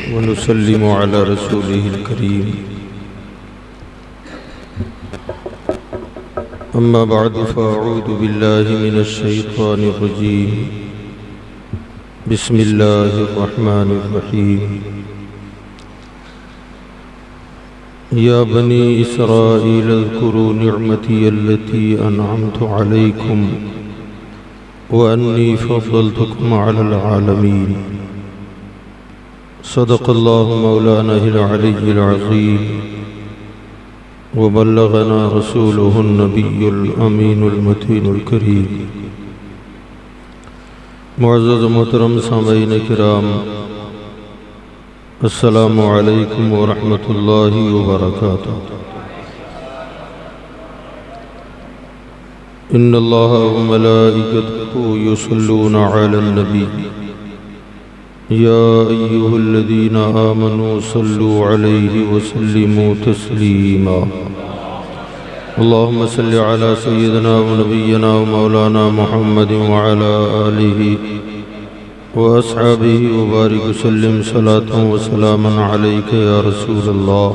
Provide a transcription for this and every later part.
व नुसल्लिमु अला रसूलिहिल करीम। अम्मा बअदु फ़अऊज़ु बिल्लाहि मिनश शैतानिर रजीम। बिस्मिल्लाहिर रहमानिर रहीम। या बनी इसराईल अज़्कुरू निअमती अल्लती अनअमतु अलैकुम व अन्नी फ़द्दलतुकुम अलल आलमीन। सदक़ल्लाहु मौलानाहिल अलिय्युल अज़ीम व बल्लगना रसूलुहुन नबियुल अमीनुल मतीनुल करीम। मुअज़्ज़ज़ मोहतरम सामईन किराम, अस्सलामु अलैकुम व रहमतुल्लाहि व बरकातुहू। इन्नल्लाह व मलाइकतहू युसल्लूना अलन नबी या अय्युहल्लज़ीना आमनू सल्लू अलैहि व सल्लिमू तस्लीमा। अल्लाहुम्मा सल्लि अला सय्यिदिना व नबिय्यिना व मौलाना मुहम्मदिन व अला आलिहि व अस्हाबिहि व बारिक वसल्लिम सलातन व सलामन अलैका या रसूलल्लाह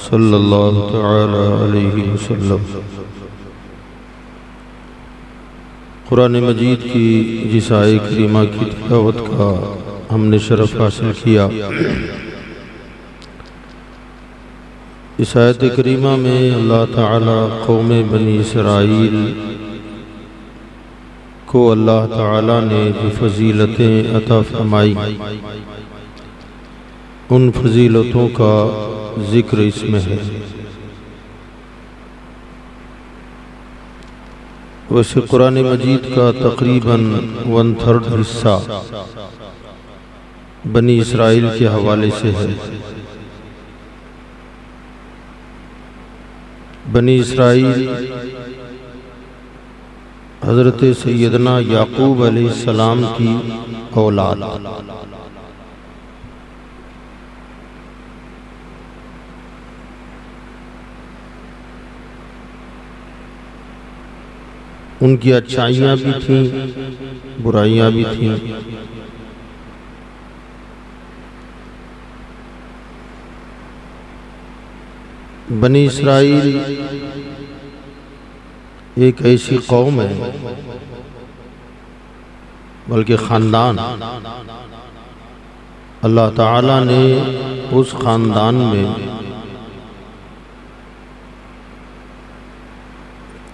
सल्लल्लाहु तआला अलैहि वसल्लम। कुरान मजीद की जिस आये करीमा की तिलावत का हमने शरफ हासिल किया, इस आयत करीमा में अल्लाह ताला कौम बनी इसराइल को अल्लाह ताला ने जो फजीलतें अता फरमाई, उन फजीलतों का जिक्र इसमें है। वैसे कुरान मजीद का तकरीबन 1/3 हिस्सा बनी इसराइल के हवाले से है। बनी इसराइल हज़रत सैयदना याकूब अलैहिस्सलाम की औलाद। उनकी अच्छाइयाँ भी थीं, बुराइयाँ भी थीं। बनी इसराइल एक ऐसी कौम है, बल्कि ख़ानदान, अल्लाह ताला ने उस ख़ानदान में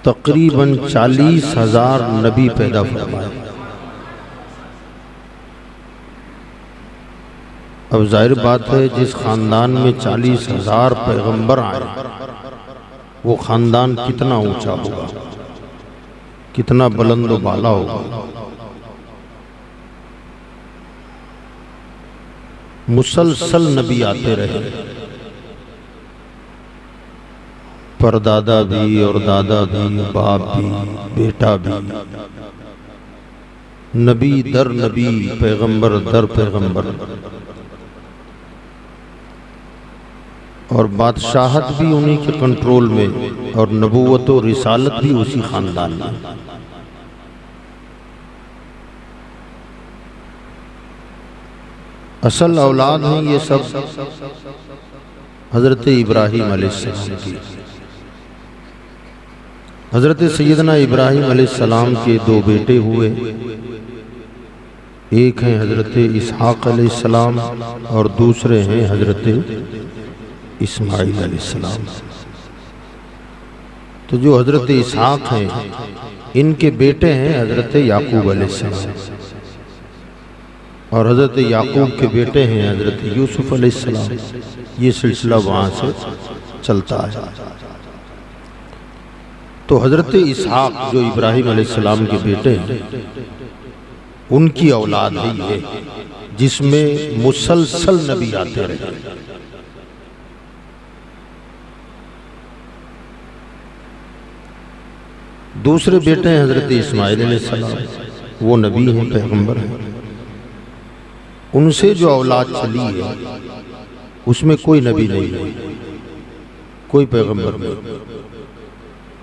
तकरीबन 40,000 नबी पैदा फरमाए। अब जाहिर बात है, जिस ख़ानदान में 40,000 पैगंबर आए, वो ख़ानदान कितना ऊंचा होगा, कितना बुलंद बाला होगा। मुसलसल नबी आते रहे, परदादा भी और दादा भी, बाप भी, बेटा भी, नबी दर नबी, पैगंबर दर पैगंबर, और बादशाहत भी उन्हीं के कंट्रोल में, और नबूवत और रिसालत भी उसी खानदान में। असल औलाद हैं ये सब हज़रत इब्राहीम अलैहिस्सलाम की। हज़रत सैयदना इब्राहीम अलैहिस्सलाम के 2 बेटे हुए। एक हैं हज़रत इसहाक़ अलैहिस्सलाम और दूसरे हैं हज़रत इस्माईल अलैहिस्सलाम। तो जो हज़रत इसहाक़ हैं, इनके बेटे हैं हज़रत याकूब अलैहिस्सलाम, और हज़रत याकूब के बेटे हैं हज़रत यूसुफ अलैहिस्सलाम। ये सिलसिला वहाँ से चलता है। तो हज़रत इसहाक़ जो इब्राहीम अलैहिस्सलाम के बेटे हैं, उनकी औलाद है ये, जिसमें मुसलसल नबी आते रहे। दूसरे बेटे हैं हज़रत इस्माईल अलैहिस्सलाम, वो नबी हैं, पैगंबर हैं। उनसे जो औलाद चली है, उसमें कोई नबी नहीं है, कोई पैगंबर नहीं,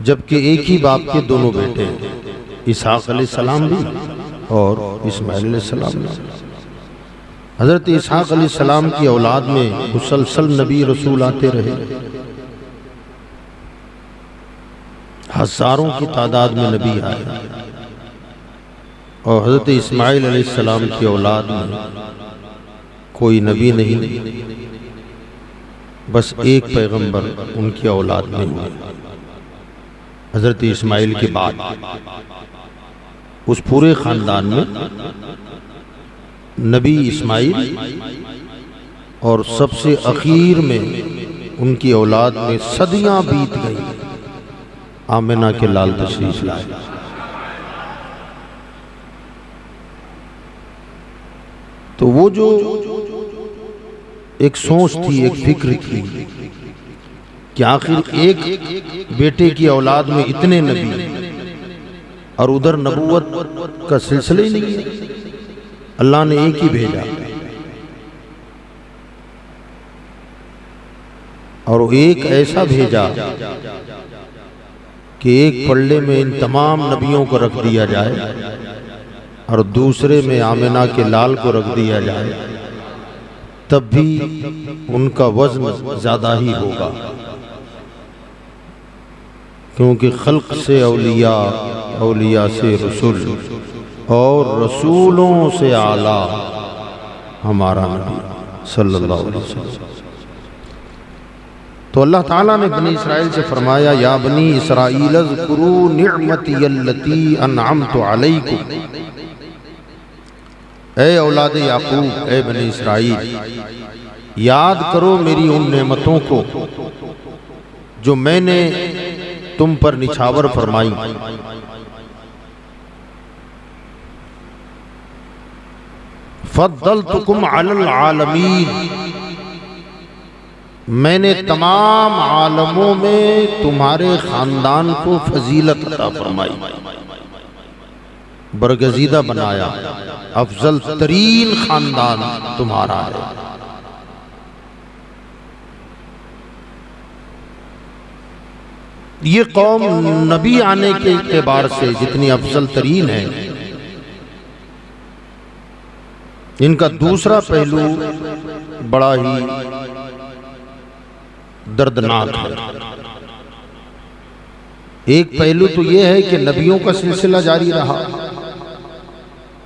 जबकि एक ही बाप के दोनों बेटे हैं, इसहाक़ अलैहिस्सलाम भी और इस्माईल अलैहिस्सलाम भी। हज़रत इसहाक़ अलैहिस्सलाम की औलाद में मुसलसल नबी रसूल आते रहे, हज़ारों की तादाद में नबी आए। और हज़रत इस्माइल अलैहिस्सलाम की औलाद में कोई नबी नहीं, बस एक पैगंबर उनकी औलाद में हुए। हज़रत इस्माइल के बाद उस पूरे ख़ानदान में नबी इस्माइल और सबसे आखिर में उनकी औलाद में सदियां बीत गई, आमिना के लाल तशरीफ लाए। तो वो जो एक सोच थी, एक फिक्र थी कि आखिर एक बेटे की औलाद में इतने नबी और उधर नबूवत का सिलसिला ही नहीं है, अल्लाह ने एक ही भेजा। और एक ऐसा भेजा कि एक पल्ले में इन तमाम नबियों को रख दिया जाए और दूसरे में आमिना के लाल को रख दिया जाए, तब भी उनका वज़न ज़्यादा ही होगा, क्योंकि खल्क से औलिया, औलिया से रसूल और रसूलों से आला हमारा नबी सल्लल्लाहु अलैहि वसल्लम। तो अल्लाह ताला ने बनी इसराइल से फरमाया, या बनी इसराइल अज़कुरू निअमती अल्लती अनअमतु अलैकुम, ए औलाद याकूब, ए बनी इसराइल, याद करो मेरी उन नेमतों को जो मैंने तुम पर निछावर फरमाई। फद्दलतुकुम अलल आलमीन, मैंने तमाम आलमों में तुम्हारे खानदान को फजीलत अता फरमाई, बरगजीदा बनाया, अफजल तरीन खानदान तुम्हारा है। ये कौम नबी आने के एतबार से जितनी अफजल तरीन है, इनका दूसरा पहलू बड़ा ही दर्दनाक है। एक पहलू तो यह है कि नबियों का सिलसिला जारी रहा,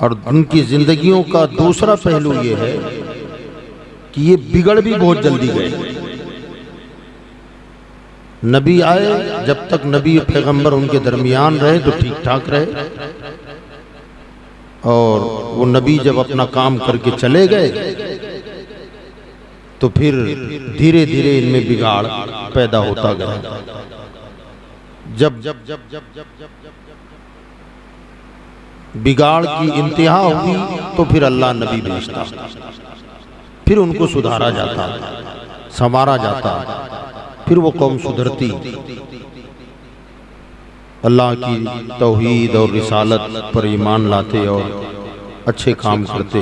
और उनकी जिंदगियों का दूसरा पहलू यह है कि ये बिगड़ भी बहुत जल्दी गए। नबी आए, जब तक नबी पैगंबर उनके दरमियान रहे तो ठीक ठाक रहे, और वो नबी जब अपना काम करके चले गए तो फिर धीरे धीरे इनमें बिगाड़ पैदा होता गया। जब जब जब जब जब जब बिगाड़ की इंतहा होगी तो फिर अल्लाह नबी भेजता, फिर उनको सुधारा जाता, संवारा जाता, फिर वो कौम सुधरती, अल्लाह की तौहीद और रिसालत पर ईमान लाते और अच्छे काम करते।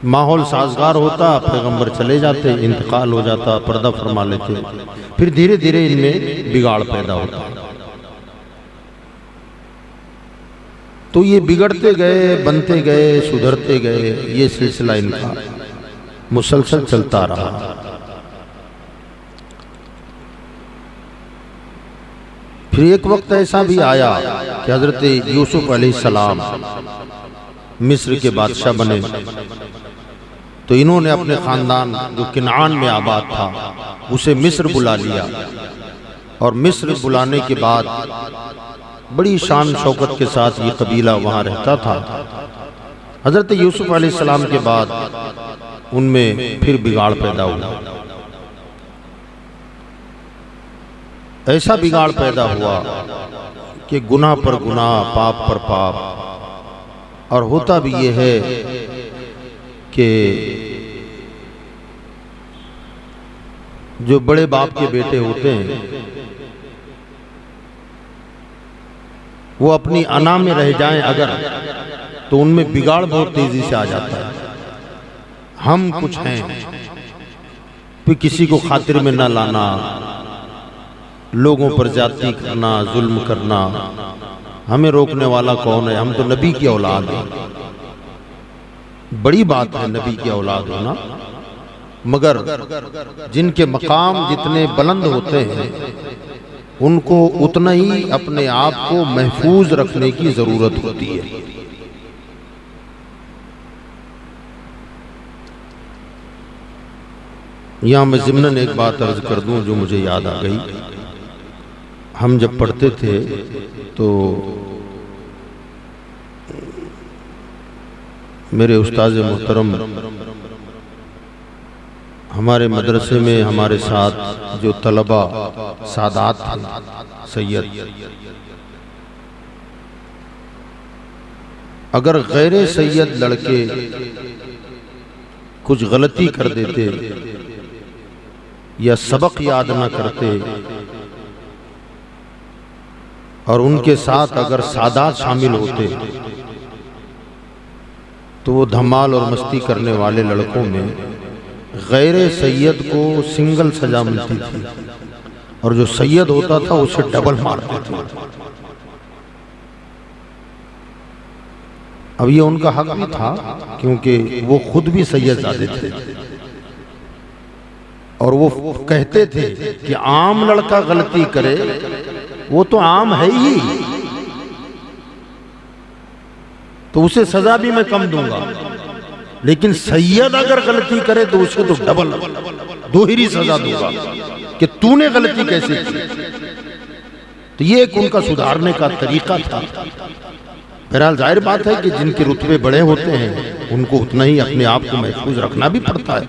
माहौल साजगार होता, पैगंबर चले जाते, इंतकाल हो जाता, पर्दा फरमा लेते, फिर धीरे धीरे इनमें बिगाड़ पैदा होता। तो ये बिगड़ते गए, बनते गए, सुधरते गए, ये सिलसिला इनका मुसलसल चलता रहा। फिर एक वक्त ऐसा भी आया कि हजरत यूसुफ अलैहिस्सलाम मिस्र के बादशाह बने, तो इन्होंने अपने खानदान जो किनान में आबाद था उसे मिस्र बुला लिया, और मिस्र बुलाने के बाद बड़ी शान शौकत के साथ ये कबीला वहाँ रहता था। हजरत यूसुफ अलैहिस्सलाम के बाद उनमें फिर बिगाड़ पैदा हुआ। ऐसा बिगाड़ पैदा हुआ कि गुनाह पर गुनाह, पाप पर पाप, और होता भी ये है कि जो बड़े बाप के बेटे होते हैं वो अपनी अना में रह जाएं अगर, तो उनमें बिगाड़ बहुत तेजी से आ जाता है। हम कुछ हैं, फिर किसी को खातिर में न लाना, लोगों पर ज्यादती करना, जुल्म करना, हमें रोकने वाला कौन है, हम तो नबी की औलाद हैं। बड़ी बात है नबी की औलाद होना, मगर जिनके मकाम जितने बुलंद होते हैं उनको उतना ही अपने आप को महफूज रखने की जरूरत होती है। यहां मैं ज़िम्नन एक बात अर्ज कर दूं जो मुझे याद आ गई। हम जब पढ़ते थे तो मेरे उस्ताद मोहतरम हमारे मदरसे में हमारे साथ जो तलबा सादात थे सैयद, अगर गैर सैयद लड़के कुछ गलती कर देते या सबक याद न करते और उनके साथ अगर सादात शामिल होते तो वो धमाल और मस्ती करने वाले लड़कों में गैर सैयद को सिंगल सजा मिलती थी और जो सैयद होता था उसे डबल मारते थे। अब ये उनका हक भी था क्योंकि वो खुद भी सैयद ज़ादे थे और वो कहते थे कि आम लड़का गलती करे वो तो आम है ही, तो उसे सजा भी मैं कम दूंगा, लेकिन सैयद अगर गलती करे तो उसे तो डबल दोहरी सजा दूंगा कि तूने गलती कैसे की। तो ये एक उनका सुधारने का तरीका था। बहरहाल जाहिर बात है कि जिनके रुतबे बड़े होते हैं उनको उतना ही अपने आप को महफूज रखना भी पड़ता है।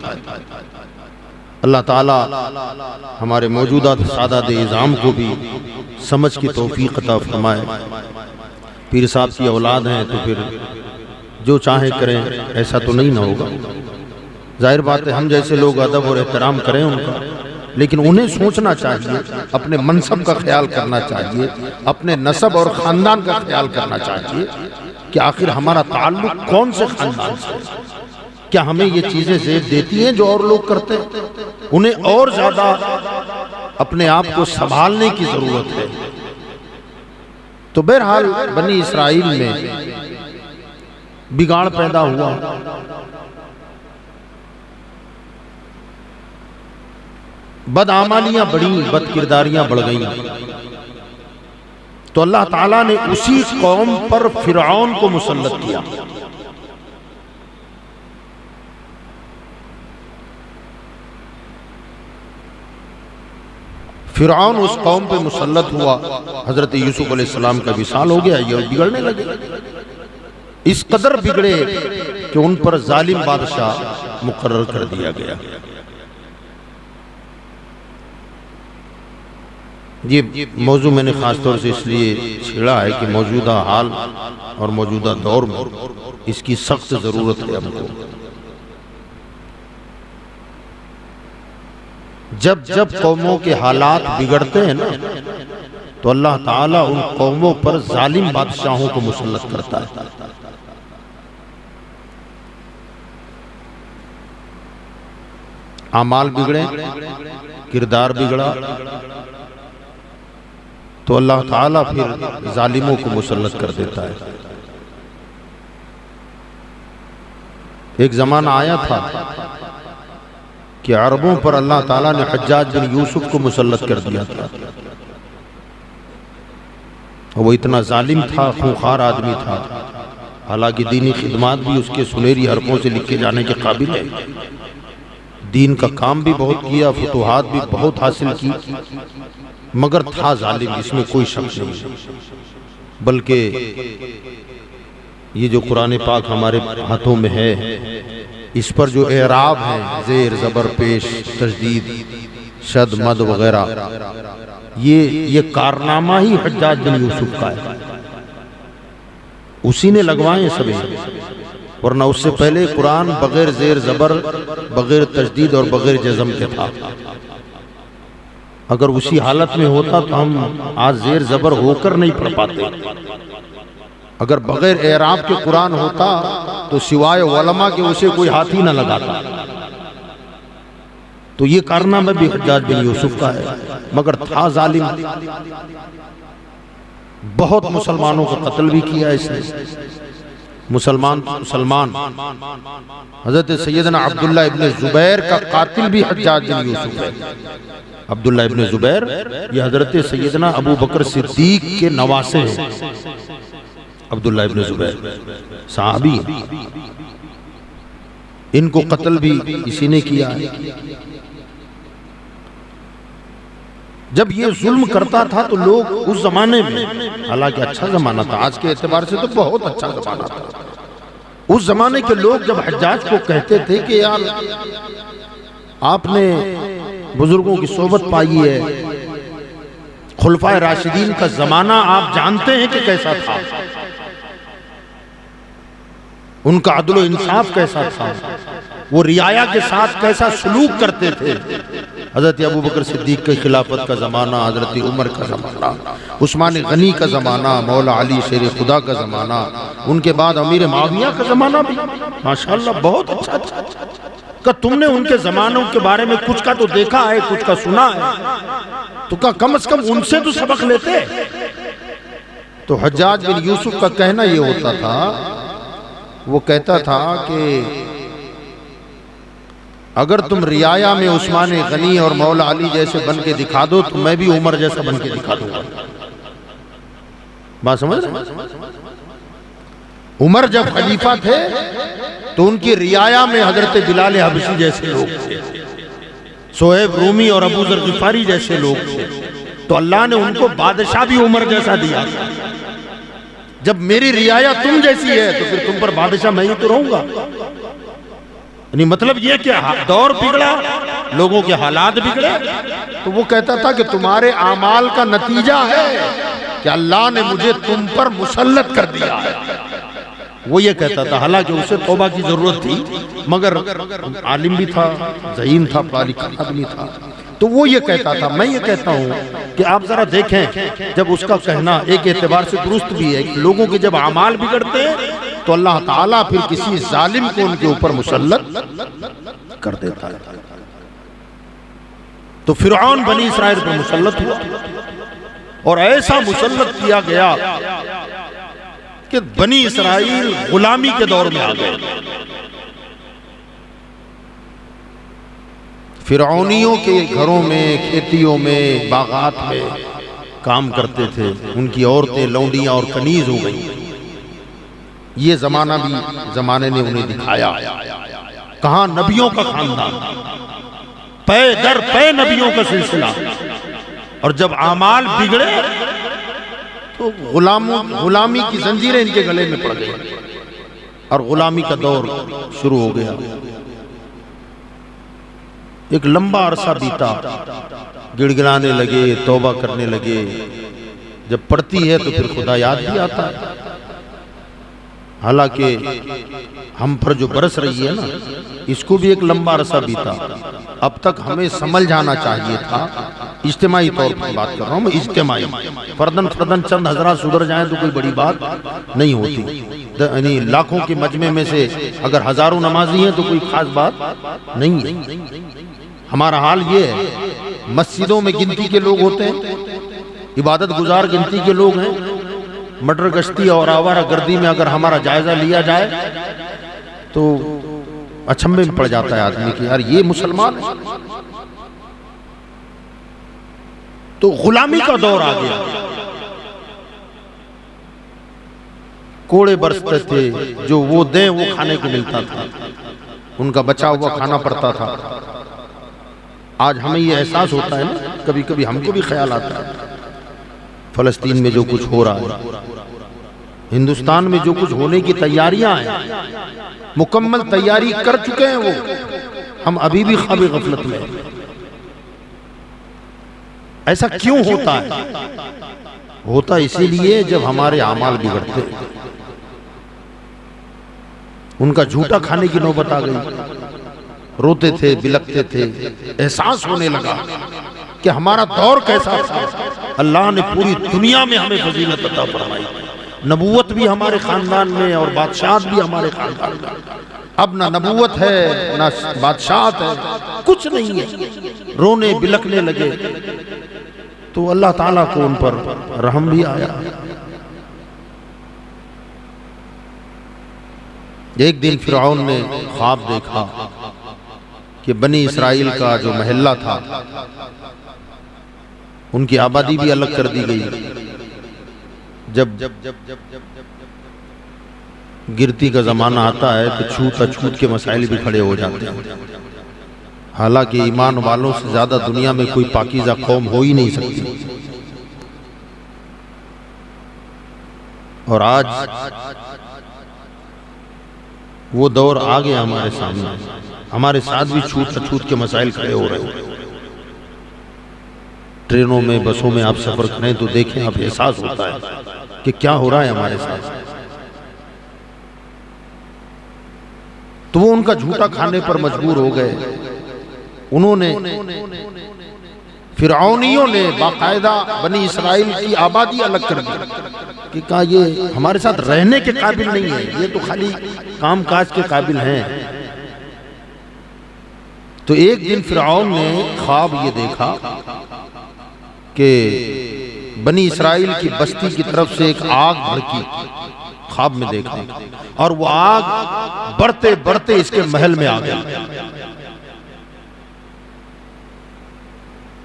अल्लाह ताला हमारे मौजूदा सादात इज़ाम को भी समझ की तौफीक अता फरमाए। पीर साहब की औलाद हैं तो फिर जो चाहे करें ऐसा तो नहीं ना होगा। जाहिर बात है हम जैसे लोग अदब और एहतराम करें उनका, लेकिन उन्हें सोचना चाहिए, अपने मनसब का ख्याल करना चाहिए, अपने नसब और ख़ानदान का ख्याल करना चाहिए कि आखिर हमारा ताल्लुक कौन से ख़ानदान से है। क्या हमें ये चीज़ें ज़ेब देती हैं जो और लोग करते हैं? उन्हें और ज़्यादा अपने आप को संभालने की ज़रूरत है। तो बहरहाल बनी इसराइल में बिगाड़ पैदा हुआ, बदआमालियां बढ़ी, बदकिरदारियां बढ़ गईं, तो अल्लाह ताला ने उसी कौम पर फिरऔन को मुसल्लत किया। फिरऔन उस कौम पे मुसल्लत हुआ, हजरत यूसुफ अलैहिस्सलाम का विसाल हो गया, ये बिगड़ने लगे। इस कदर बिगड़े कि उन पर जालिम बादशाह मुकर्रर कर दिया गया। ये मौजू मैंने खास तौर से इसलिए छेड़ा है कि मौजूदा हाल और मौजूदा दौर में इसकी सख्त ज़रूरत है हमको। जब जब कौमों के हालात बिगड़ते हैं ना तो अल्लाह ताला उन कौमों पर जालिम बादशाहों को मुसल्लत करता है। आमाल बिगड़े, किरदार बिगड़ा तो अल्लाह ताला फिर जालिमों को मुसल्लत कर देता है। एक जमाना आया था कि अरबों पर अल्लाह ताला ने हज्जाज बिन यूसुफ को मुसल्लत कर दिया था। वो इतना जालिम था, खूंखार आदमी था, हालांकि दीनी खिदमात भी उसके सुनहरी हरफों से लिखे जाने के काबिल है। दीन का काम भी बहुत किया, फतुहात भी बहुत हासिल की, मगर था जालिम, इसमें कोई शक नहीं। बल्कि ये जो कुरान पाक हमारे हाथों में है, इस पर जो एराब है, जेर ज़बर पेश तजदीद शद मद वगैरह, ये कारनामा ही हज्जाज बिन यूसुफ का है, उसी ने लगवाए सभी। वरना उससे पहले कुरान बगैर जेर ज़बर, बगैर तजदीद और बगैर जज़म के था। अगर उसी हालत में होता तो हम आज जेर ज़बर होकर नहीं पढ़ पाते। अगर बगैर एराब के कुरान होता तो सिवाय उलमा के उसे कोई हाथ ही न लगाता। तो ये कारनामा भी हज्जाज बिन यूसुफ का है, मगर था जालिम, बहुत मुसलमानों का कत्ल भी किया इसने। मुसलमान हजरत सैयदना अब्दुल्ला इब्न जुबैर का कातिल भी हज्जाज बिन यूसुफ है। अब्दुल्ला इब्न जुबैर ये हजरत सैयदना अबू बकर सिद्दीक के नवासे हैं। अब्दुल्ला इब्न जुबैर सहाबी, इनको कत्ल भी इसी ने किया है। जब ये जुल्म करता था तो लोग उस जमाने में, हालांकि अच्छा जमाना था, आज के एतबार से तो बहुत अच्छा जमाना था, उस जमाने के लोग जब हज्जाज को कहते थे कि यार आपने बुजुर्गों की सोबत पाई है, खुलफाए राशिदीन का जमाना आप जानते हैं कि कैसा था, उनका अदल इंसाफ कैसा था, वो रियाया के साथ कैसा सलूक करते थे। हजरत अबू बकर सिद्दीक के खिलाफत का ज़माना, हजरत उमर का ज़माना, उस्मान गनी का ज़माना, मौला अली शेर खुदा का ज़माना, उनके बाद अमीर माविया का ज़माना भी माशाअल्लाह बहुत अच्छा था। का तुमने उनके ज़मानों के बारे में कुछ का तो देखा है, कुछ का सुना है, तो का कम से कम उनसे तो सबक लेते। तो हज्जाज बिन यूसुफ का कहना ये होता था, वो कहता था कि अगर तुम रियाया में उस्मान गनी और मौला अली जैसे बन के दिखा दो तो मैं भी उमर जैसा बन के दिखा दूंगा। बात समझ रहे? उमर जब खलीफा थे तो उनकी रियाया में हजरत बिलाल हबशी जैसे लोग थे, सोहेब रूमी और अबू जर गिफारी जैसे लोग थे, तो अल्लाह ने उनको बादशाह भी उमर जैसा दिया। जब मेरी रियाया तुम जैसी है तो फिर तुम पर बादशाह मैं ही तो रहूंगा। यानी मतलब ये क्या, दौर बिगड़ा, लोगों के हालात बिगड़े, तो वो कहता था कि तुम्हारे आमाल का नतीजा है कि अल्लाह ने मुझे तुम पर मुसल्लत कर दिया है। वो ये कहता था, हालांकि उसे तौबा की जरूरत थी, मगर आलिम भी था, ज़हीन था, पढ़ा लिखा आदमी था, तो वो ये कहता था। मैं ये कहता हूँ कि आप जरा देखें, जब उसका कहना एक एतबार से दुरुस्त भी है, लोगों के जब आमाल बिगड़ते हैं तो अल्लाह ताला फिर किसी जालिम को उनके ऊपर मुसल्लत कर देता है। तो फिरऔन बनी इस्राइल पर मुसल्लत हुआ और ऐसा मुसल्लत किया गया कि बनी इस्राइल गुलामी के दौर में आ गए। फिरौनियों के घरों में, खेतियों में, बागात में काम करते थे, उनकी औरतें लौंडियां और कनीज हो गई। ये जमाना भी जमाने ने उन्हें दिखाया। कहां नबियों का खानदान, पे दर पे नबियों का सिलसिला, और जब आमाल बिगड़े तो गुलामी की जंजीरें इनके गले में पड़ गई और गुलामी का दौर शुरू हो गया। एक लंबा अरसा बीता, गिड़गिड़ाने लगे, तौबा करने लगे। जब पड़ती है तो फिर खुदा याद भी आता है। हालांकि हम पर जो बरस रही है ना, इसको भी एक लंबा अरसा बीता। अब तक हमें समझ जाना चाहिए था, इज्तिमाई तौर पर बात कर रहा हूँ मैं, इज्तिमाई, फर्दन चंद हजरात सुधर जाएं तो कोई बड़ी बात नहीं होती। यानी लाखों के मजमे में से अगर हजारों नमाजी हैं तो कोई खास बात नहीं है। हमारा हाल ये है, मस्जिदों में गिनती के लोग होते हैं, इबादत गुजार गिनती के लोग हैं। मटर गश्ती और आवारा गर्दी में अगर हमारा जायजा लिया जाए तो अचंभे में पड़ जाता है आदमी कि यार ये मुसलमान है। तो गुलामी का दौर आ गया। कोड़े बरसते थे, जो वो दें वो खाने को मिलता था, उनका बचा हुआ खाना पड़ता था। आज हमें ये एहसास होता है ना, कभी कभी हमको भी ख्याल आता है फलस्तीन में जो कुछ हो रहा है, हिंदुस्तान में जो कुछ होने की तैयारियां हैं, मुकम्मल तैयारी कर चुके हैं वो, हम अभी भी ख्वाब गफलत में हैं। ऐसा क्यों होता है? होता इसीलिए जब हमारे आमाल बिगड़ते, उनका झूठा खाने की नौबत आ गई। रोते थे, बिलखते थे, एहसास होने लगा कि हमारा दौर कैसा था। अल्लाह ने पूरी दुनिया में हमें फजीलत अता फरमाई, नबूवत भी हमारे खानदान में और बादशाहत भी हमारे खानदान में। अब ना नबूवत है ना बादशाहत है, कुछ नहीं है। रोने बिलखने लगे तो अल्लाह ताला को उन पर रहम भी आया। एक दिन फिरौन ने ख्वाब देखा कि बनी इसराइल का जो महल्ला था उनकी आबादी भी अलग कर दी गई। जब गिरती का जमाना आता है तो छूत अछूत के मसाइल भी खड़े हो जाते हैं। हालांकि ईमान वालों से ज्यादा दुनिया में कोई पाकीज़ा कौम हो ही नहीं सकती। और आज वो दौर आ गया हमारे सामने। हमारे साथ भी छूत अछूत के मसाइल खड़े हो रहे हैं। ट्रेनों में बसों में आप सफर करें तो देखें, आप एहसास होता है कि क्या हो रहा है हमारे साथ। तो वो उनका झूठा खाने पर मजबूर हो गए। उन्होंने फिरौनियों ने बाकायदा बनी इसराइल की आबादी अलग कर दी कि कहा ये हमारे साथ रहने के काबिल नहीं है, ये तो खाली काम काज के काबिल हैं। तो एक दिन फिरौन ने ख्वाब ये देखा कि बनी इसराइल की बस्ती की तरफ से एक आग भड़की। ख्वाब में देखा और वो आग बढ़ते बढ़ते इसके महल में आ गई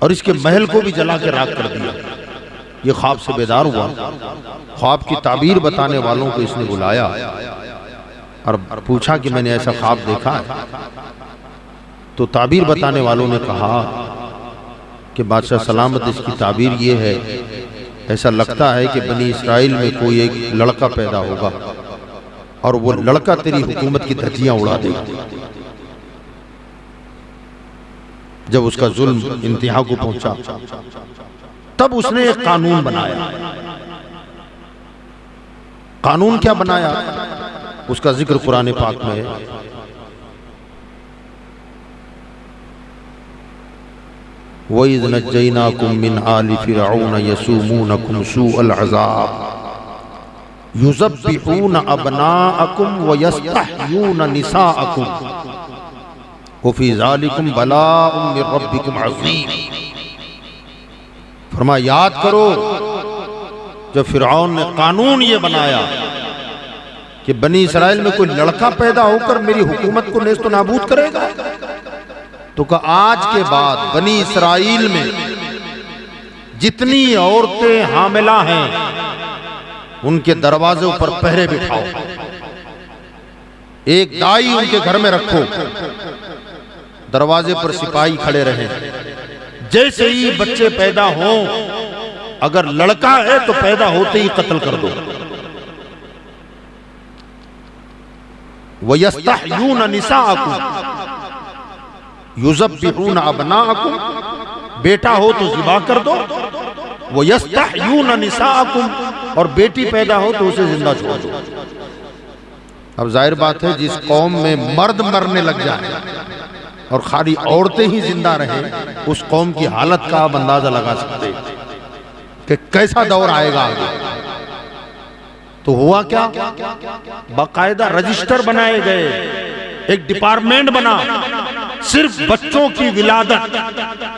और इसके महल को भी जला के राख कर दिया। ये ख्वाब से बेदार हुआ। ख्वाब की ताबीर बताने वालों को इसने बुलाया और पूछा कि मैंने ऐसा ख्वाब देखा है। तो ताबीर बताने वालों ने कहा कि बादशाह सलामत, इसकी ताबीर ये है, ऐसा लगता है कि बनी इसराइल में कोई एक लड़का पैदा होगा और वो लड़का तेरी हुकूमत की धज्जियां उड़ा देगा। जब उसका जुल्म इंतहा को पहुंचा तब उसने एक कानून बनाया। कानून क्या बनाया उसका जिक्र कुरान पाक में है। वइज़ नज्जयनाकुम मिन आलि फिरऔन यसूमूनकुम सूअल अज़ाब युज़ब्बिहून अबनाअकुम व यस्तहयून निसाअकुम व फी ज़ालिकुम बलाउम मिन रब्बिकुम अज़ीम। फरमाया, याद करो जब फिरऔन ने कानून ये बनाया कि बनी इसराइल में कोई लड़का पैदा होकर मेरी हुकूमत को नेस्त नाबूद करेगा, तो कहा आज के बाद बनी इसराइल में जितनी औरतें हामिला हैं उनके दरवाजों पर पहरे बिठाओ, एक दाई उनके घर में रखो, दरवाजे पर सिपाही खड़े रहें। जैसे ही बच्चे पैदा हों, अगर लड़का है तो पैदा होते ही कत्ल कर दो। वयस्तहयून निसाअकुम युज़ब्बिहून अबनाअकुम, बेटा हो तो ज़िबा कर दो। वयस्तहयून निसाअकुम, और बेटी पैदा हो तो उसे जिंदा छोड़ दो। अब जाहिर बात है जिस कौम में मर्द मरने लग जाए और खाली औरतें ही जिंदा रहें, उस कौम की हालत का आप अंदाजा लगा सकते हैं कि कैसा दौर आएगा आगे। तो हुआ क्या, बाकायदा रजिस्टर बनाए गए, एक डिपार्टमेंट बना सिर्फ बच्चों की विलादत,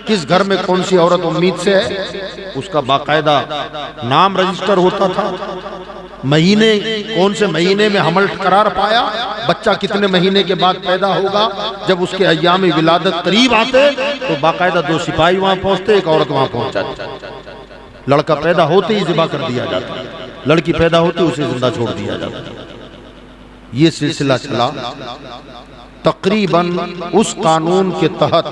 किस घर में कौन सी औरत उम्मीद से है उसका बाकायदा नाम रजिस्टर होता था। महीने, कौन से महीने में हमल करार पाया, बच्चा कितने महीने के बाद पैदा होगा। जब उसके अय्याम विलादत करीब आते तो बाकायदा 2 सिपाही वहां पहुंचते, एक औरत वहां पहुंच जाती। लड़का पैदा होते ही ज़िबा कर दिया जाता, लड़की पैदा होते उसे जिंदा छोड़ दिया जाता। ये सिलसिला चला। तकरीबन उस कानून के तहत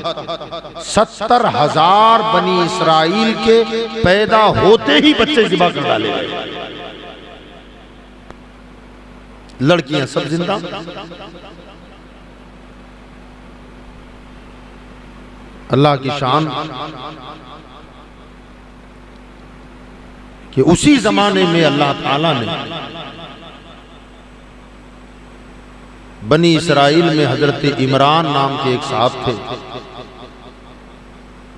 70,000 बनी इसराइल के पैदा होते ही बच्चे ज़िबा कर डाले गए। लड़कियां सब जिंदा। अल्लाह की शान कि उसी जमाने में अल्लाह ताला ने बनी इसराइल में हजरत इमरान नाम के एक साहब थे,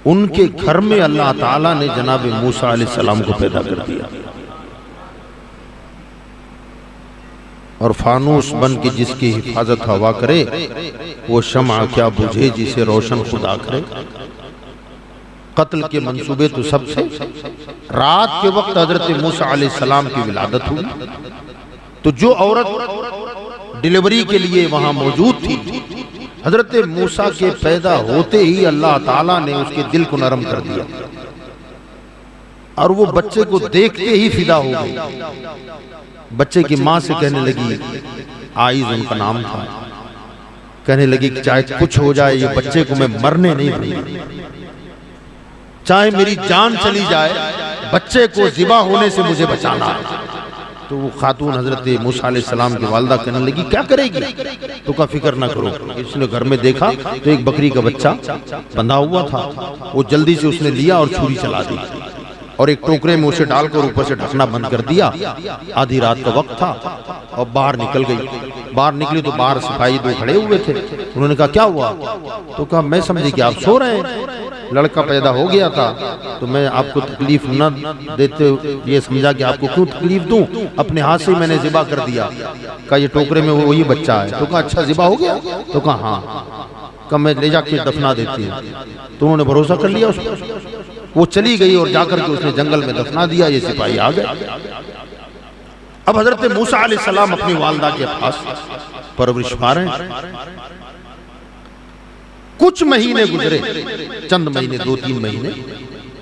उनके घर में अल्लाह ताला ने जनाब मूसा अलैहिस्सलाम को पैदा कर दिया। और फानूस बन के जिसकी हिफाजत हवा करे वो शम्आ क्या बुझे जिसे रोशन खुदा करे। कत्ल के मंसूबे तो सबसे। रात के वक्त हजरत मूसा अलैहिस्सलाम की विलादत हुई तो जो औरत डिलीवरी के लिए वहां मौजूद थी। हजरत मूसा के पैदा होते ही अल्लाह ताला ने उसके दिल को नरम कर दिया और वो बच्चे को देखते ही फिदा हो गई। बच्चे की माँ से कहने लगी, आइज उनका नाम था, कहने लगी कि चाहे कुछ हो जाए ये बच्चे को मैं मरने नहीं दूंगी, चाहे मेरी जान चली जाए, बच्चे को ज़िबा होने से मुझे बचाना है। तो वो खातून हजरत मूसा अलैहिस्सलाम की वालिदा कहने लगी, क्या करेगी? तो का फिक्र ना करो। इसने घर में देखा तो एक बकरी का बच्चा बंधा हुआ था, वो जल्दी से उसने लिया और छुरी चला दी और एक टोकरे में उसे डालकर ऊपर से ढकना बंद कर दिया। आधी रात का वक्त था और बाहर निकल गई। बाहर निकली तो बाहर सिपाही दो खड़े हुए थे। उन्होंने कहा, क्या हुआ? तो कहा, मैं समझी कि आप सो रहे हैं, लड़का पैदा हो गया था तो मैं आपको तकलीफ न देते ये समझा कि आपको क्यों तकलीफ दूं, अपने हाथ से मैंने ज़िबा कर दिया। कहा, ये टोकरे में वही बच्चा है। तो कहा, अच्छा ज़िबा हो गया? तो कहा, हाँ। कहा, मैं ले जाके दफना देती हूँ। तो उन्होंने भरोसा कर लिया उस पर। वो चली गई और जाकर के उसने जंगल में दफना दिया। ये सिपाही आ गए। अब हजरत मूसा अलैहिस्सलाम अपनी वालिदा के पास परवरिश पा रहे हैं। कुछ महीने गुजरे, चंद महीने, 2-3 महीने,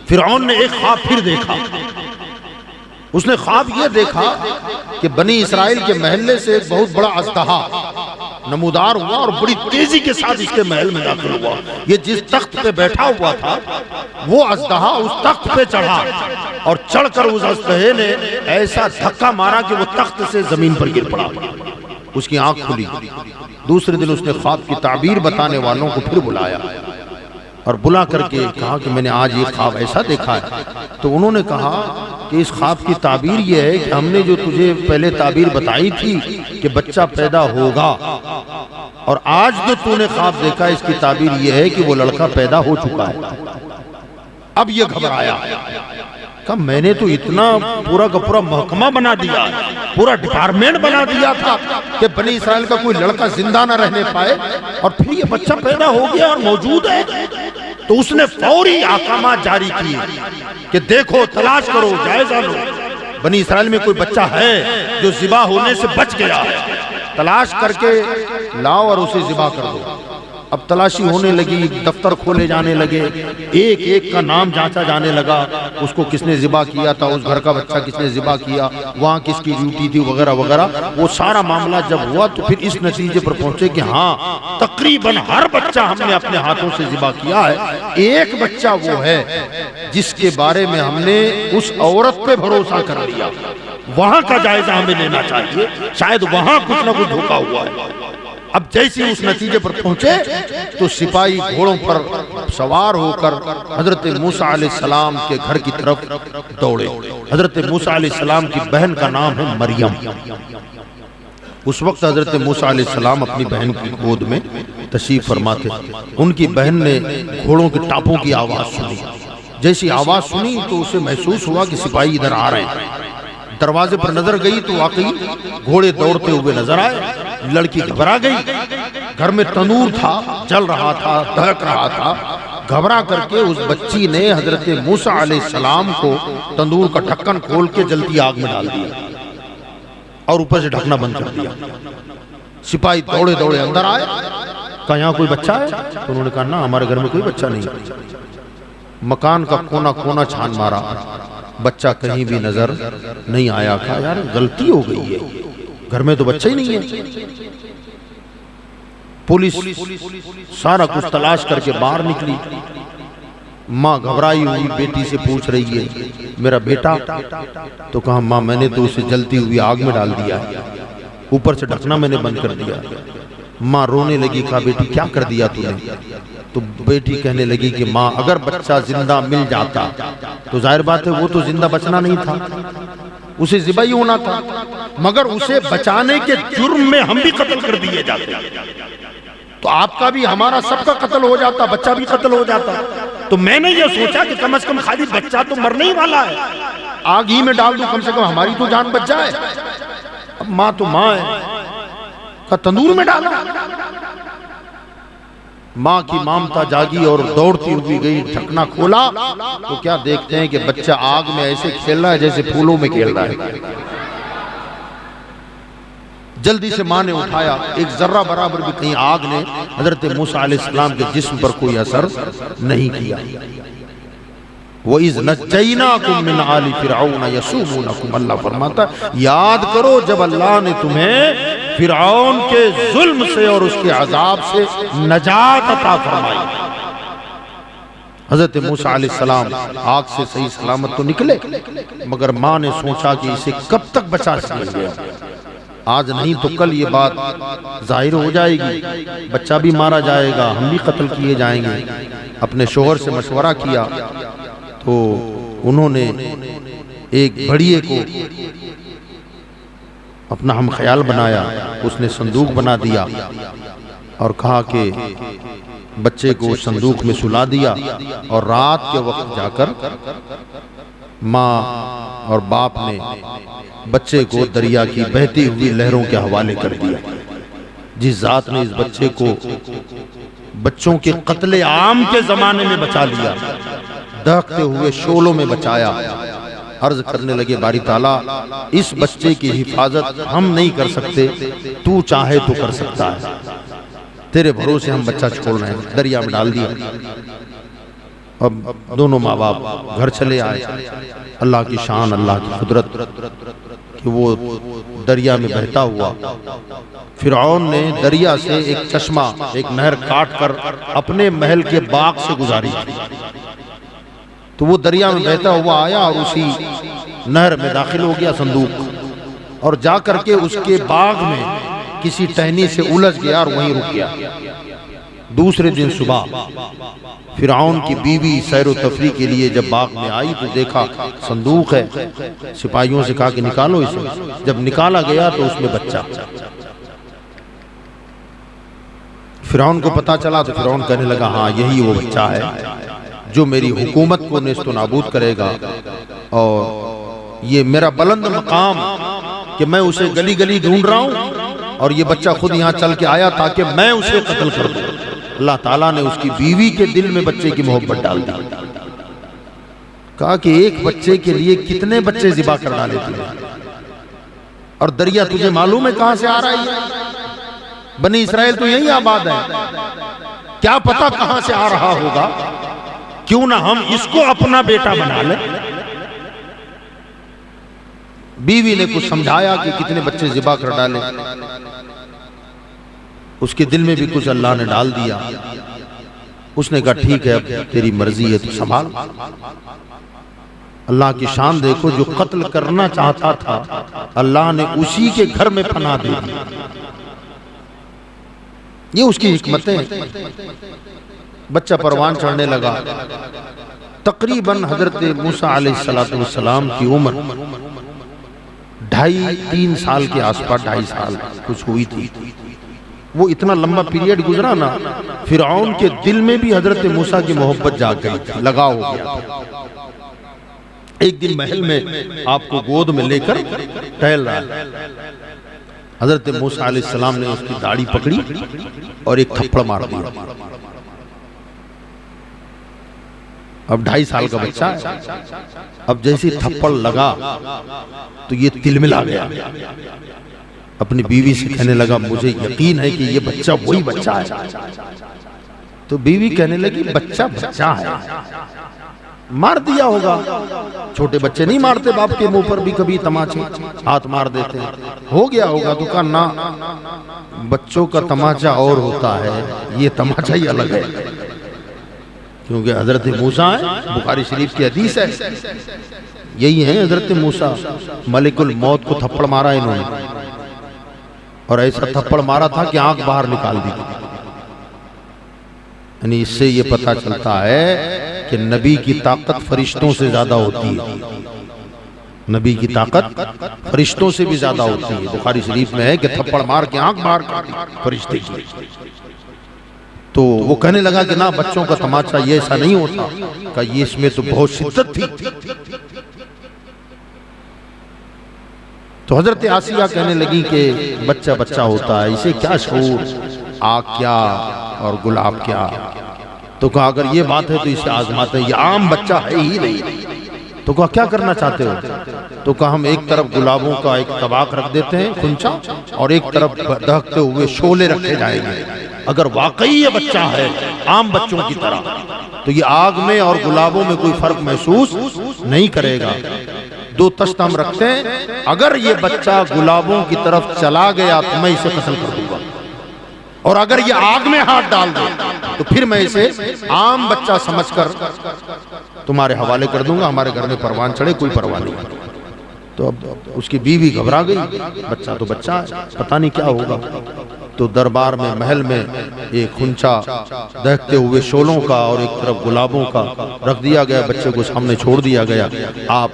फिरौन ने एक ख्वाब फिर देखा। उसने ख्वाब यह देखा कि बनी इसराइल के महल्ले से एक बहुत बड़ा अजदहा नमूदार हुआ और बड़ी तेजी के साथ इसके महल में दाखिल हुआ। ये जिस तख्त पे बैठा हुआ था वो अजदहा उस तख्त पे चढ़ा और चढ़कर उस अजदहे ने ऐसा धक्का मारा कि वो तख्त से जमीन पर गिर पड़ा। उसकी आंख खुली। दूसरे दिन उसने ख्वाब की ताबीर बताने वालों को फिर बुलाया और बुला करके कहा कि मैंने आज ये ख्वाब ऐसा देखा है। तो उन्होंने कहा कि इस ख्वाब की ताबीर ये है कि हमने जो तुझे पहले ताबीर बताई थी कि बच्चा पैदा होगा, और आज जो तूने ख्वाब देखा इसकी ताबीर ये है कि वो लड़का पैदा हो चुका है। अब ये घबराया। कहा, मैंने तो इतना पूरा का पूरा महकमा बना दिया, पूरा डिपार्टमेंट बना दिया था कि बनी इसराइल का कोई लड़का जिंदा ना रहने पाए, और फिर ये बच्चा पैदा हो गया और मौजूद है। तो उसने फौरी अहकाम जारी किए कि देखो, तलाश करो, जायजा लो, बनी इसराइल में कोई बच्चा है जो ज़िबा होने से बच गया है, तलाश करके लाओ और उसे ज़िबा कर दो। अब तलाशी होने लगी, दफ्तर खोले जाने लगे, एक एक का नाम जांचा जाने लगा, उसको किसने ज़िबा किया था, उस घर का बच्चा किसने ज़िबा किया, वहाँ किसकी ड्यूटी थी, वगैरह वगैरह। वो सारा मामला जब हुआ तो फिर इस नतीजे पर पहुंचे कि हाँ, तकरीबन हर बच्चा हमने अपने हाथों से ज़िबा किया है। एक बच्चा वो है जिसके बारे में हमने उस औरत पे भरोसा कर लिया, वहां का जायजा हमें लेना चाहिए, शायद वहां कुछ ना कुछ धोखा हुआ है। अब जैसे उस नतीजे पर पहुंचे तो सिपाही घोड़ों पर सवार होकर हजरत मूसा अलैहिस्सलाम के घर की तरफ दौड़े। हजरत मूसा अलैहिस्सलाम की बहन का नाम है मरियम। उस वक्त हजरत मूसा अलैहिस्सलाम अपनी बहन की गोद में तशरीफ फरमा थे। उनकी बहन ने घोड़ों के टापों की आवाज सुनी। जैसी आवाज सुनी तो उसे महसूस हुआ कि सिपाही इधर आ रहे हैं। दरवाजे पर नजर गई तो वाकई घोड़े दौड़ते हुए नजर आए। लड़की घबरा गई। घर में तंदूर था, जल रहा था, दहक रहा था। घबरा करके उस बच्ची ने हजरत मूसा अलैहिस्सलाम को तंदूर का ढक्कन खोल के जलती आग में डाल दिया और ऊपर से ढकना बंद कर दिया। सिपाही दौड़े दौड़े अंदर आए। कहा, यहाँ कोई बच्चा है? तो उन्होंने कहा, ना, हमारे घर में कोई बच्चा नहीं। मकान का कोना कोना छान मारा, बच्चा कहीं भी नजर नहीं आया। कहा, यार गलती हो गई है, घर में तो बच्चा ही नहीं है। पुलिस सारा कुछ तलाश करके बाहर निकली। माँ घबराई हुई बेटी से पूछ रही है, मेरा बेटा? तो कहा, माँ मैंने तो उसे जलती हुई आग में डाल दिया, ऊपर से ढकना मैंने बंद कर दिया। माँ रोने लगी। कहा, बेटी क्या कर दिया तूने? तो बेटी कहने लगी कि माँ, अगर बच्चा जिंदा मिल जाता तो जाहिर बात है वो तो जिंदा बचना नहीं था, उसे ज़िबा ही होना था, मगर उसे बचाने के जुर्म में हम भी कत्ल कर दिए जाते, तो आपका भी हमारा सबका कत्ल हो जाता, बच्चा भी कत्ल हो जाता। तो मैंने ये सोचा कि कम से कम खाली बच्चा तो मरने ही वाला है, आग ही में डाल दूं, कम से कम हमारी तो जान बच जाए। अब माँ तो माँ है, का तंदूर में डाला। माँ की ममता जागी और दौड़ती हुई गई, ढकना खोला तो क्या देखते हैं कि बच्चा आग में ऐसे खेल रहा है जैसे फूलों में खेल रहा है। जल्दी से माँ ने उठाया, एक जर्रा बराबर भी कहीं आग ने हजरत मूसा अलैहिस्सलाम के जिस्म पर कोई असर नहीं किया। वो इज़ नज्जैनाकुम मिन आलि फिरऔन यसुमूनकुम, अल्लाह फरमाता याद करो जब अल्लाह ने तुम्हें फिरऔन के जुल्म से और उसके अजाब से नजात अता फरमाई। हजरत मूसा अलैहिस्सलाम आग से सही सलामत तो निकले, मगर माँ ने सोचा कि इसे कब तक बचा सकेंगे, आज नहीं तो कल ये बात जाहिर हो जाएगी, बच्चा भी मारा जाएगा, हम भी कत्ल किए जाएंगे। अपने शोहर से मशवरा किया तो उन्होंने एक बढ़िए को अपना हम ख्याल बनाया, उसने संदूक बना दिया और कहा कि बच्चे को संदूक में सुला दिया और रात के वक्त जाकर माँ और बाप ने बच्चे को दरिया की बहती हुई लहरों के हवाले कर दिया। जिस जात ने इस बच्चे को बच्चों के कत्ले आम के जमाने में बचा लिया, दहकते हुए शोलों में बचाया, अर्ज करने लगे बारी ताला इस बच्चे की हिफाजत हम नहीं कर सकते, तू चाहे तो कर सकता है, तेरे भरोसे हम बच्चा छोड़ रहे हैं। दरिया में डाल दिया। अब दोनों माँ बाप घर चले आए। अल्लाह की शान, अल्लाह की कुदरत कि वो दरिया में बहता हुआ फिरऔन ने दरिया से एक चश्मा, एक नहर काट कर अपने महल के बाग से गुजारी। तो वो दरिया में बहता हुआ आया और उसी नहर में दाखिल हो गया संदूक, और जा करके उसके बाग में किसी टहनी से उलझ गया और वहीं रुक गया। दूसरे दिन सुबह फिरऔन की बीवी सैर व तफरी के लिए जब बाग में आई तो देखा संदूक है। सिपाहियों से कहा कि निकालो इसे। जब निकाला गया तो उसमें बच्चा। फिरऔन को पता चला तो फिरऔन कहने लगा हाँ यही वो बच्चा है जो मेरी हुकूमत को नेस्तो नाबूद करेगा, और ये मेरा बुलंद मकाम कि मैं उसे गली गली ढूंढ रहा हूं और ये बच्चा खुद यहाँ चल के आया ताकि मैं उसे कत्ल कर दूं। अल्लाह ताला ने उसकी बीवी के दिल में बच्चे की मोहब्बत डाल दी। कहा कि एक बच्चे के लिए कितने बच्चे ज़िबा कर डाले थे, और दरिया तुझे मालूम है कहां से आ रहा है? बनी इसराइल तो यही आबाद है, क्या पता कहां से आ रहा होगा, क्यों ना हम इसको अपना बेटा बना ले। बीवी ने कुछ समझाया कि कितने बच्चे ज़िबा कर डाले, उसके दिल में भी कुछ अल्लाह ने डाल दिया। उसने कहा ठीक है अब तेरी मर्जी है तो संभाल। अल्लाह की शान देखो, जो कत्ल करना चाहता था अल्लाह ने उसी के घर में पनाह दे दी। ये उसकी हिकमतें। बच्चा परवान चढ़ने लगा। तकरीबन हजरत मूसा अलैहिस्सलाम की उम्र 2.5-3 साल के आसपास, 2.5 साल कुछ हुई थी। वो इतना लंबा पीरियड गुजरा ना, फिरऔन के दिल में भी हजरत मूसा की मोहब्बत जाग गई थी, लगाव हो गया। एक दिन महल में आपको गोद में लेकर टहल रहा है, हजरत मूसा अलैहिस्सलाम ने उसकी दाढ़ी पकड़ी और एक थप्पड़ मार दिया। अब 2.5 साल का बच्चा है। अब जैसे थप्पड़ लगा तो ये तिलमिला गया। अपनी बीवी से कहने लगा मुझे यकीन है कि ये बच्चा वही बच्चा है। तो बीवी कहने लगी बच्चा बच्चा है, मार दिया होगा। छोटे बच्चे नहीं मारते, बाप के मुंह पर भी कभी तमाचे हाथ मार देते हैं, हो गया होगा। तो कहा ना, बच्चों का तमाचा और होता है, ये तमाचा ही अलग है। क्योंकि हजरत मूसा है, बुखारी शरीफ की हदीस है, यही है हजरत मूसा। मलिकुल मौत को थप्पड़ मारा इन्होंने, और ऐसा थप्पड़ मारा था कि आंख बाहर निकाल दी। यानी इससे ये पता चलता है कि नबी की ताकत फरिश्तों से ज्यादा होती है। नबी की ताकत फरिश्तों से भी ज्यादा होती है। बुखारी शरीफ में है कि थप्पड़ मार के आंख बाहर कर दी फरिश्ते की। तो वो कहने लगा कि ना, बच्चों का तमाचा ये ऐसा नहीं होता, का ये इसमें तो बहुत शिद्दत थी। तो हजरत आसिया कहने लगी कि बच्चा बच्चा होता है, इसे क्या शऊर, आग क्या और गुलाब क्या। तो कहा अगर ये बात है तो इसे आजमाते हैं, ये आम बच्चा है ही नहीं, तो कहा क्या करना चाहते हो? तो कहा हम एक तरफ गुलाबों का एक तबाक रख देते हैं खुंचा, और एक तरफ दहकते हुए शोले रखे जाएंगे। अगर वाकई ये बच्चा है आम बच्चों की तरह, तो ये आग में और गुलाबों में कोई फर्क महसूस नहीं करेगा। दो तश्त हम रखते हैं, अगर ये बच्चा गुलाबों की तरफ चला गया तो मैं इसे कत्ल कर दूंगा, और अगर ये आग में हाथ डाल दे तो फिर मैं इसे आम बच्चा समझकर तुम्हारे हवाले कर दूंगा। हमारे घर में परवान चढ़े, कोई परवाह नहीं। तो अब उसकी बीवी घबरा गई, बच्चा तो बच्चा है, पता नहीं क्या होगा। तो दरबार में, महल में एक खुंचा दहकते हुए शोलों का और एक तरफ गुलाबों का रख दिया गया, बच्चे को सामने छोड़ दिया गया। आप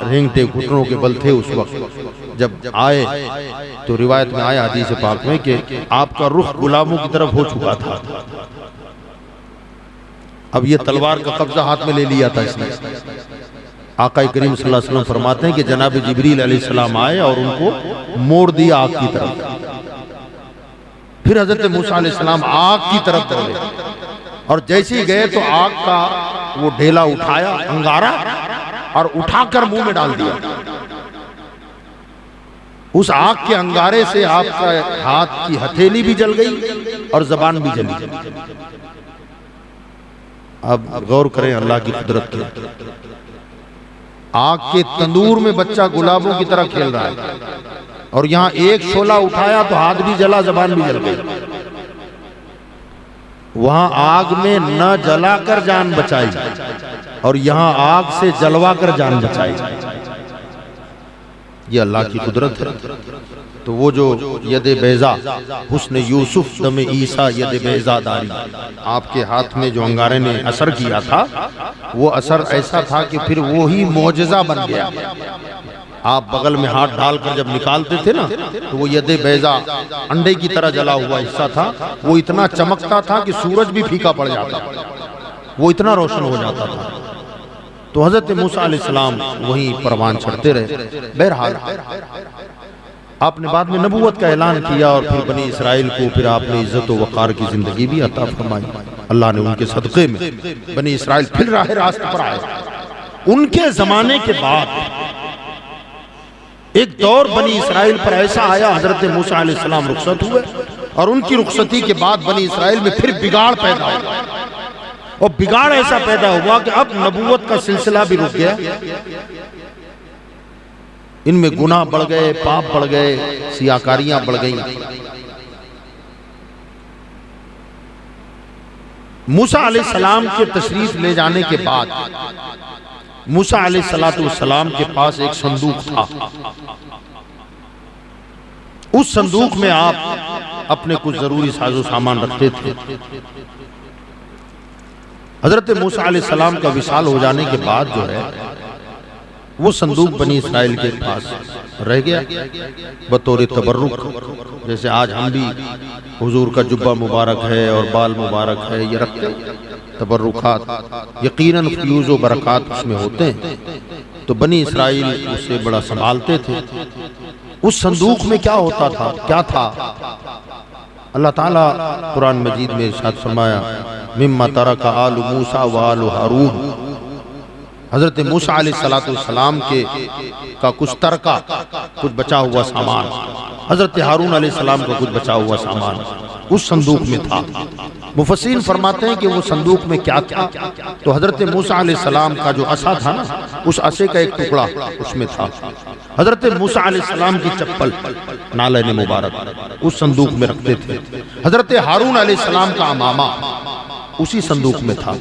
रेंगते घुटनों के बल थे उस वक्त। जब आए तो रिवायत में आया हदीस पाक में कि आपका रुख गुलाबों की तरफ हो चुका था। अब ये तलवार का कब्जा हाथ में ले लिया था इसने। आका करीम सल्लल्लाहु अलैहि वसल्लम फरमाते हैं कि जनाब जिब्रील अलैहिस्सलाम आए और उनको मोड़ दिया आग की तरफ। फिर हजरत मूसा अलैहिस्सलाम आग की तरफ दौड़े, और जैसे ही गए तो आग का वो ढेला उठाया, अंगारा, और उठाकर मुंह में डाल दिया। उस आग के अंगारे से आपका हाथ की हथेली भी जल गई और जबान भी जली। अब गौर करें अल्लाह की कुदरत के। आग के तंदूर में बच्चा गुलाबों की तरह खेल रहा है, और यहां एक शोला उठाया तो हाथ भी जला, जबान भी जल गई। वहां आग में न जलाकर जान बचाई, और यहां आग से जलवाकर जान बचाई। ये अल्लाह की कुदरत है। तो वो जो यदे बेजा हुस्न यूसुफ दमे ईसा यदे बेजादारी, आपके हाथ में जो अंगारे ने असर किया था, वो असर ऐसा था कि फिर वो ही मौजज़ा बन गया। आप बगल में हाथ डालकर जब निकालते थे ना, तो वो यदे बेजा अंडे की तरह जला हुआ हिस्सा था, वो इतना चमकता था कि सूरज भी फीका पड़ जाता, वो इतना रोशन हो जाता था। तो हजरत मूसा अलैहिस्सलाम वहीं परवान चढ़ते रहे। बहरहाल आपने बाद में नबूवत का ऐलान किया, और फिर बनी इसराइल को फिर आपने इज्जत व वक़ार की जिंदगी भी अता फरमाई। अल्लाह ने उनके सदक़े में बनी इसराइल फिर राह रास्ते पर आए। उनके जमाने के बाद एक दौर बनी इसराइल पर ऐसा आया, हजरत मूसा अलैहिस्सलाम रुखसत हुए, और उनकी रुखसती के बाद बनी इसराइल में फिर बिगाड़ पैदा हुआ। और बिगाड़ ऐसा पैदा हुआ कि अब नबूवत का सिलसिला भी रुक गया। इनमें गुनाह बढ़ गए, पाप बढ़ गए, सियाकारियां बढ़ गई। मूसा अलैहिस्सलाम के तशरीफ ले जाने के बाद मूसा अलैहिस्सलाम के पास एक संदूक था। उस संदूक में आप अपने कुछ जरूरी साजो सामान रखते थे। हजरत मूसा अलैहिस्सलाम का विसाल हो जाने के बाद जो है वो संदूक बनी इसराइल के पास रह गया बतौर तबर्रुक। जैसे आज हम भी हुजूर का जुब्बा मुबारक है और बाल मुबारक है, ये रखते तबर्रुकात यकीनन फ्यूज व बरक़ात उसमें होते हैं। तो बनी इसराइल उसे बड़ा संभालते थे। उस संदूक में क्या होता था, क्या था? अल्लाह ताला कुरान मजीद में इरशाद फरमाया, मिम्मा तरका आलु मूसा व आलु हारून। हजरत मूसा अलैहिस्सलाम के का कुछ तरका, कुछ बचा हुआ सामान, हजरत हारून अलैहिस्सलाम का कुछ बचा हुआ सामान उस संदूक में था। मुफस्सिरीन फरमाते हैं कि वो संदूक में क्या था। तो हजरत मूसा अलैहिस्सलाम का जो असा था ना, उस असे का एक टुकड़ा उसमें था। हजरत मूसा अलैहिस्सलाम की चप्पल, नालैन मुबारक उस संदूक में रखते थे। हजरत हारून अलैहिस्सलाम का अमामा उसी संदूक में था।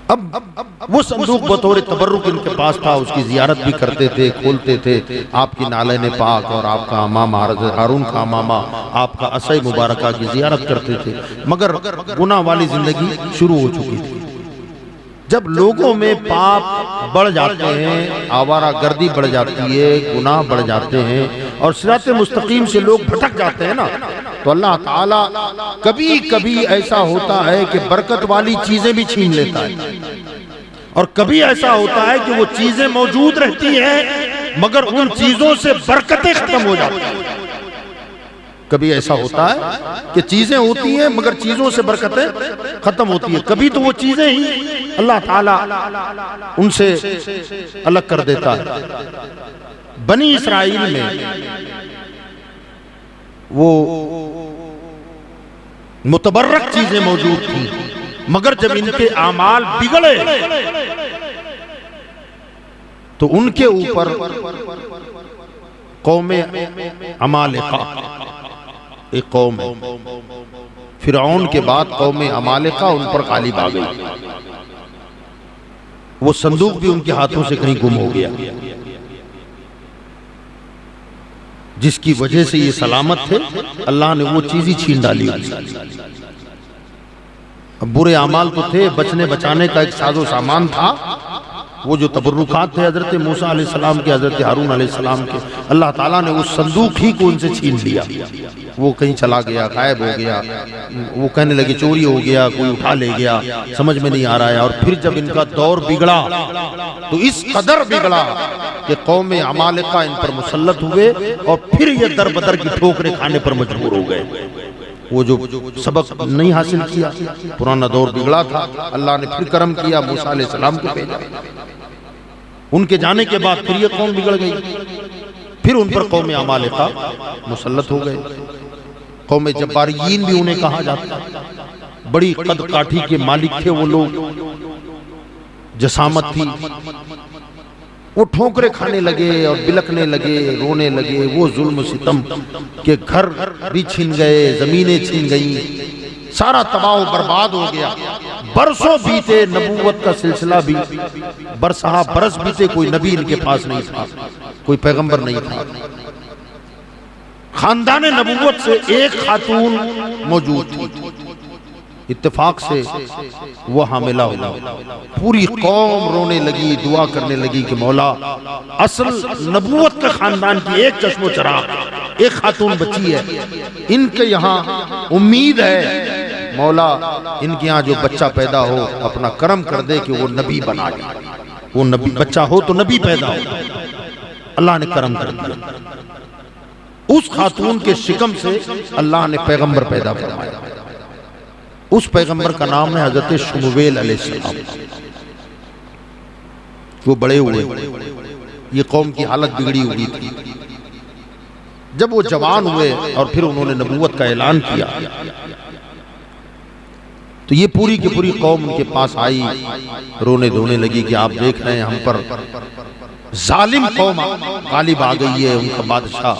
अब वो संदूक बतौर तबर्रुक इनके पास था, उसकी जियारत भी करते थे, खोलते थे। आपकी नालैन पाक और आपका अमामा, हारून का अमामा, आपका असै मुबारका की जियारत करते थे। मगर गुनाह वाली जिंदगी शुरू हो चुकी थी। जब लोगों में पाप बढ़ जाते हैं, आवारा गर्दी बढ़ जाती है, गुनाह बढ़ जाते हैं और सिरात मुस्तकीम से लोग भटक जाते हैं ना, तो अल्लाह ताला कभी कभी ऐसा होता है कि बरकत वाली चीजें भी छीन लेता है, और कभी ऐसा होता है कि वो चीजें मौजूद रहती हैं मगर उन चीजों से बरकतें खत्म हो जाती हैं। कभी ऐसा होता है कि चीजें होती हैं मगर चीजों से बरकतें खत्म होती है। कभी तो वो चीजें ही अल्लाह ताला उनसे अलग कर देता है। बनी इसराइल में वो मुतबर्रक चीजें मौजूद थी, मगर जब इनके आमाल बिगड़े तो उनके ऊपर कौमे अमालिका, एक कौम है, फिरौन के बाद कौमे अमालिका उन पर गालिब आ गई। वो संदूक भी उनके हाथों से कहीं गुम हो गया, जिसकी वजह से ये सलामत थे। अल्लाह ने वो चीज ही छीन डाली। अब बुरे अमाल तो थे, बचने बचाने का एक साजो सामान था। वो जो तबर्रुकात थे हजरत मूसा अलैहिस्सलाम के, हजरत हारून अलैहिस्सलाम के, अल्लाह ताला ने उस संदूक ही को उनसे छीन लिया। वो कहीं चला गया, गायब हो गया। वो कहने लगे चोरी हो गया, कोई उठा ले गया, समझ में नहीं आ रहा है। और फिर जब इनका दौर बिगड़ा तो इस कदर बिगड़ा कि कौमे अमालिका इन पर मुसल्लत हुए और फिर ये दर बदर की ठोकरें खाने पर मजबूर हो गए। वो जो सबक नहीं हासिल किया, पुराना दौर बिगड़ा था, अल्लाह ने फिर करम किया, मूसा अलैहिस्सलाम को भेजा। उनके जाने के बाद फिर ये कौम बिगड़ गई, फिर उन पर कौमे अमालिका मुसल्लत हो गए। कौमे जब्बारियीन भी उन्हें कहा जाता, बड़ी कद काठी के मालिक थे वो लोग, जसामत थी। वो ठोकरे खाने लगे और बिलकने लगे, रोने लगे। वो जुल्म सितम के घर भी छीन गए, जमीनें छीन गई, सारा तबाह बर्बाद हो गया। बरसों बीते, नबूवत का सिलसिला भी बरसहा बरस बीते, कोई नबी इनके पास नहीं था, कोई पैगंबर नहीं था। खानदान नबूवत से एक खातून मौजूद थी, इत्तेफाक से वो हामिला हुआ। पूरी कौम रोने लगी, दुआ करने लगी कि मौला, असल नबूवत के खानदान की एक चश्मो चराग, एक खातून बची है, इनके यहाँ उम्मीद है, मौला इनके यहाँ जो बच्चा पैदा हो अपना करम कर दे कि वो नबी बना जाए, वो नबी बच्चा हो तो नबी पैदा हो। अल्लाह ने करम कर दिया। उस खातून के शिकम से अल्लाह ने पैगंबर पैदा फरमाया। उस पैगंबर का नाम है हजरत शमुवेल अलैहिस्सलाम। वो बड़े हुए, ये कौम की हालत बिगड़ी हुई थी। जब वो जवान हुए और फिर उन्होंने नबूवत का ऐलान किया तो ये पूरी की पूरी कौम उनके पास आई, रोने धोने लगी कि आप देख रहे हैं हम पर जालिम कौम गालिब आ गई है। उनका बादशाह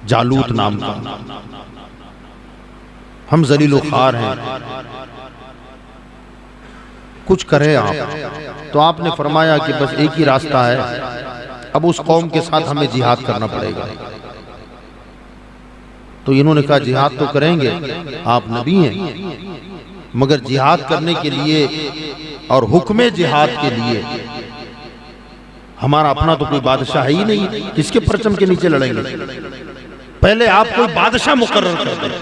जालूत नाम का, हम जलीलो खार हैं, कुछ करें आप। तो आपने फरमाया कि बस एक ही रास्ता है, अब उस कौम के साथ हमें जिहाद करना पड़ेगा। तो इन्होंने कहा जिहाद तो करेंगे, आप नबी हैं, मगर जिहाद करने के लिए और हुक्मे जिहाद के लिए हमारा अपना तो कोई बादशाह है ही नहीं, किसके परचम के नीचे लड़ेंगे? पहले आप कोई बादशाह मुकर्रर कर दें,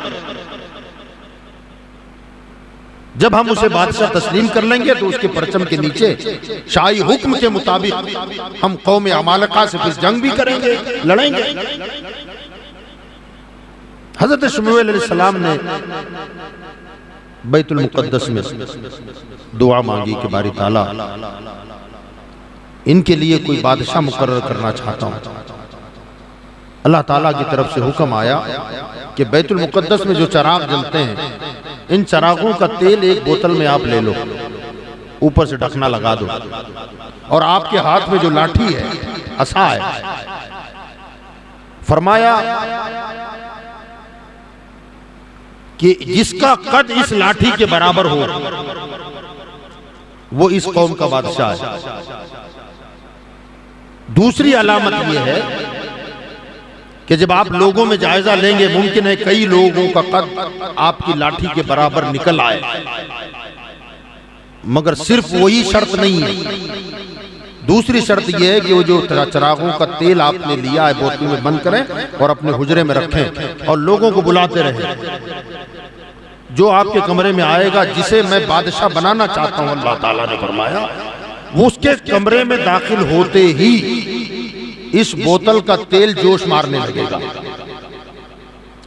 जब हम उसे बादशाह तस्लीम कर लेंगे तो उसके परचम के नीचे शाही हुक्म के मुताबिक हम कौम अमालिका से फिर जंग भी करेंगे, लड़ेंगे। हजरत शमुएल अलैहिस्सलाम ने बैतुल मुक़द्दस में दुआ मांगी कि बारी ताला इनके लिए कोई बादशाह मुकर्रर करना चाहता हूं। अल्लाह ताला की तरफ से हुक्म आया कि बैतुल मुक़द्दस में जो चिराग जलते हैं, इन चिरागों का तेल एक बोतल में आप ले लो, ऊपर से ढकना लगा दो, और आपके हाथ में जो लाठी है, असा है, फरमाया कि जिसका कद इस लाठी के बराबर हो वो इस कौम का बादशाह है। दूसरी अलामत यह है कि जब आप लोगों में जायजा लेंगे, मुमकिन है कई लोगों का कद आपकी लाठी के बराबर निकल आए, मगर सिर्फ वही शर्त नहीं है। दूसरी शर्त यह है कि वो जो चिरागों का तेल आपने लिया है बोतल में बंद करें और अपने हुजरे में रखें और लोगों को बुलाते रहें। जो आपके कमरे में आएगा, जिसे मैं बादशाह बनाना चाहता हूं, अल्लाह ताला ने फरमाया, वो उसके कमरे में दाखिल होते ही इस बोतल का तेल जोश मारने लगेगा,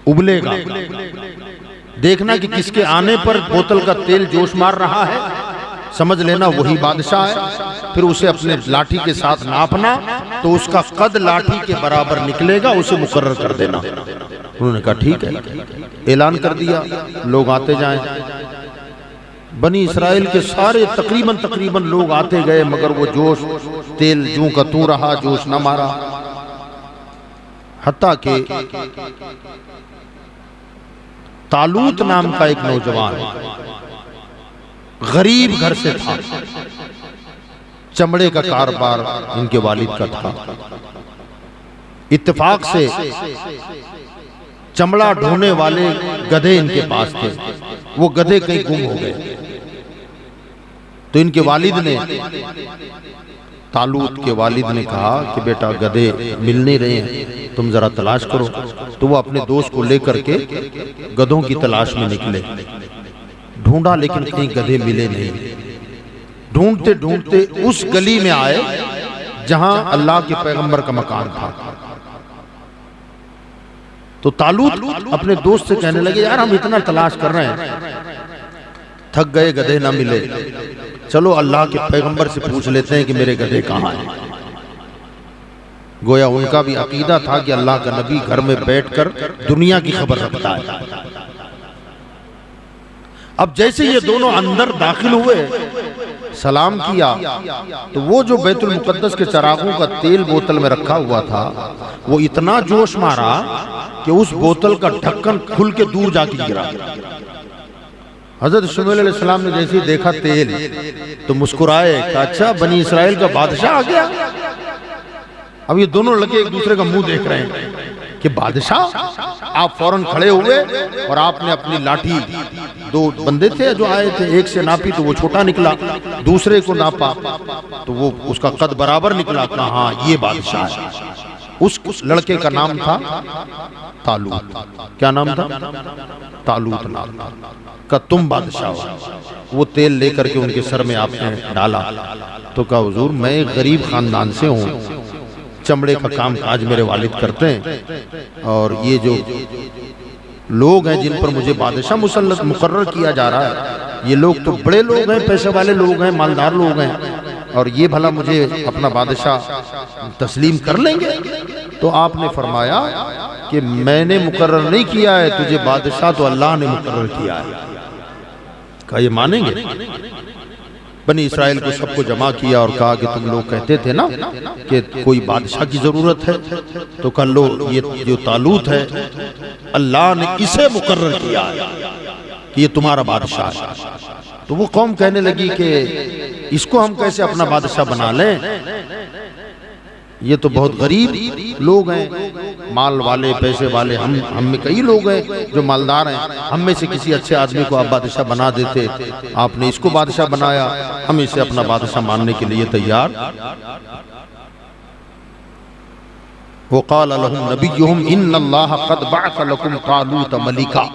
उबलेगा। देखना कि किसके आने पर बोतल का तेल जोश मार रहा है, समझ लेना वही बादशाह है। फिर उसे अपने लाठी के साथ नापना, तो उसका कद लाठी के बराबर निकलेगा, उसे मुकर्रर कर देना। उन्होंने कहा ठीक है। ऐलान कर दिया, लोग आते जाएं। बनी इसराइल के सारे तकरीबन लोग आते गए, मगर वो जोश तेल जूं का तू रहा, जोश न मारा। हत्ता के तालूत नाम का एक नौजवान गरीब घर से था, चमड़े का कारोबार इनके वालिद का था। इत्तेफाक से चमड़ा ढोने वाले गधे इनके पास थे, वो गधे कहीं गुम हो गए। तो इनके वालिद ने, तालूत के वालिद ने कहा कि बेटा गधे मिल नहीं रहे हैं, तुम जरा तलाश करो। तो वो अपने दोस्त को लेकर के गधों की तलाश में निकले। ढूंढा लेकिन कहीं गधे मिले नहीं। ढूंढते ढूंढते उस गली में आए जहां अल्लाह के पैगंबर का मकान था। तो तालूत अपने दोस्त से कहने लगे, यार हम इतना तलाश कर रहे हैं, थक गए, गधे ना मिले, चलो अल्लाह के पैगंबर से पूछ लेते हैं कि मेरे गधे कहाँ हैं। गोया उनका भी अकीदा था कि अल्लाह का नबी घर में बैठकर दुनिया की खबर रखता है। अब जैसे ये दोनों अंदर दाखिल हुए, सलाम किया, तो वो जो बैतुल मुकद्दस के चरागों का तेल बोतल में रखा हुआ था, वो इतना जोश मारा कि उस बोतल का ढक्कन खुल के दूर जाके गिरा। हजरत शुमैल अलैहिस्सलाम ने जैसे ही देखा तेल, तो मुस्कुराए, कहा अच्छा बनी इसराइल का बादशाह आ गया। अब ये दोनों लगे एक दूसरे का मुंह देख रहे हैं कि बादशाह। आप फौरन खड़े हुए और आपने अपनी लाठी, दो बंदे थे जो आए थे, एक से नापी तो वो छोटा निकला, दूसरे को नापा तो वो उसका कद बराबर निकला। कहा हाँ ये बादशाह है। उस लड़के का नाम था तालूत। क्या नाम था? तालूत नाम का। तुम बादशाह हो। वो तेल लेकर के उनके सर में आपने डाला तो कहा हुजूर मैं गरीब खानदान से हूँ, चमड़े का काम काज मेरे वालिद करते हैं, और ये जो लोग हैं जिन पर मुझे बादशाह मुसल्लत मुकर्रर किया जा रहा है, ये लोग तो बड़े लोग हैं, पैसे वाले लोग हैं, मालदार लोग हैं, और ये भला मुझे अपना बादशाह तस्लीम कर लेंगे? तो आपने फरमाया कि मैंने मुकर्रर नहीं किया है तुझे बादशाह, तो अल्लाह ने मुकर्रर किया है। कहा ये मानेंगे? बनी इसराइल को सबको जमा किया और कहा कि तुम लोग कहते थे ना कि कोई बादशाह की जरूरत है, तो कह लो ये जो तालूत है अल्लाह ने इसे मुकर्रर किया है कि ये तुम्हारा बादशाह है। तो वो कौम कहने लगी कि इसको हम कैसे अपना बादशाह बना लें, ये तो बहुत गरीब लोग हैं, माल वाले पैसे वाले हम में कई लोग हैं जो मालदार हैं, हम में से किसी अच्छे आदमी को आप बादशाह बना देते, आपने इसको बादशाह बनाया, हम इसे अपना बादशाह मानने के लिए तैयार। वक़ाल लहुम नबियुहुम इन्नल्लाह क़द बअस लकुम तालूत मलिका।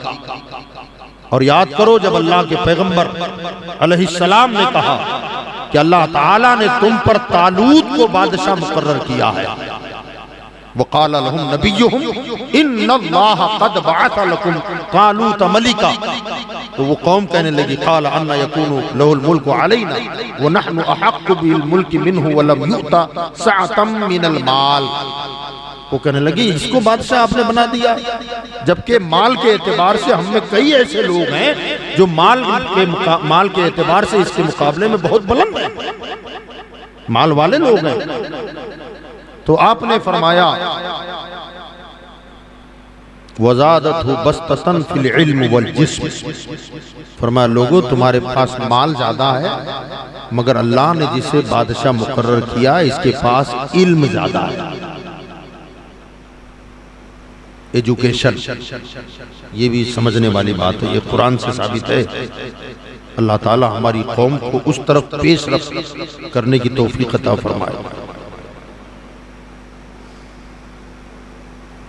और याद करो जब अल्लाह के पैगंबर अलैहिस्सलाम ने कहा कि अल्लाह ताला ने तुम पर तालूत को बादशाह मुकर्रर किया है। वक़ाल लहुम नबियुहुम इन्नल्लाह क़द बअस लकुम तालूत मलिका। तो वो कौम कहने लगी क़ाल अन्ना यकूनु लहुल मुल्कु अलैना व नहनु अहक्कु बिल मुल्कि मिन्हु व लम युता सअतम मिनल माल। वो कहने लगी इसको बादशाह आपने बना दिया, जबकि माल के एतबार से हम में कई ऐसे लोग हैं जो माल के एतबार से इसके मुकाबले में बहुत बुलंद हैं, माल वाले लोग हैं। तो आपने फरमाया वज़ादतहु बस्ततन फिल इल्म वल जिस्म। फरमाया लोगों तुम्हारे पास माल ज्यादा है, मगर अल्लाह ने जिसे बादशाह मुकर्रर किया इसके पास इल्म ज्यादा है। एजुकेशन, ये भी समझने वाली बात है, ये कुरान से साबित है। अल्लाह ताला हमारी कौम को उस तरफ पेश रफ्त करने की तौफीक अता फरमाए।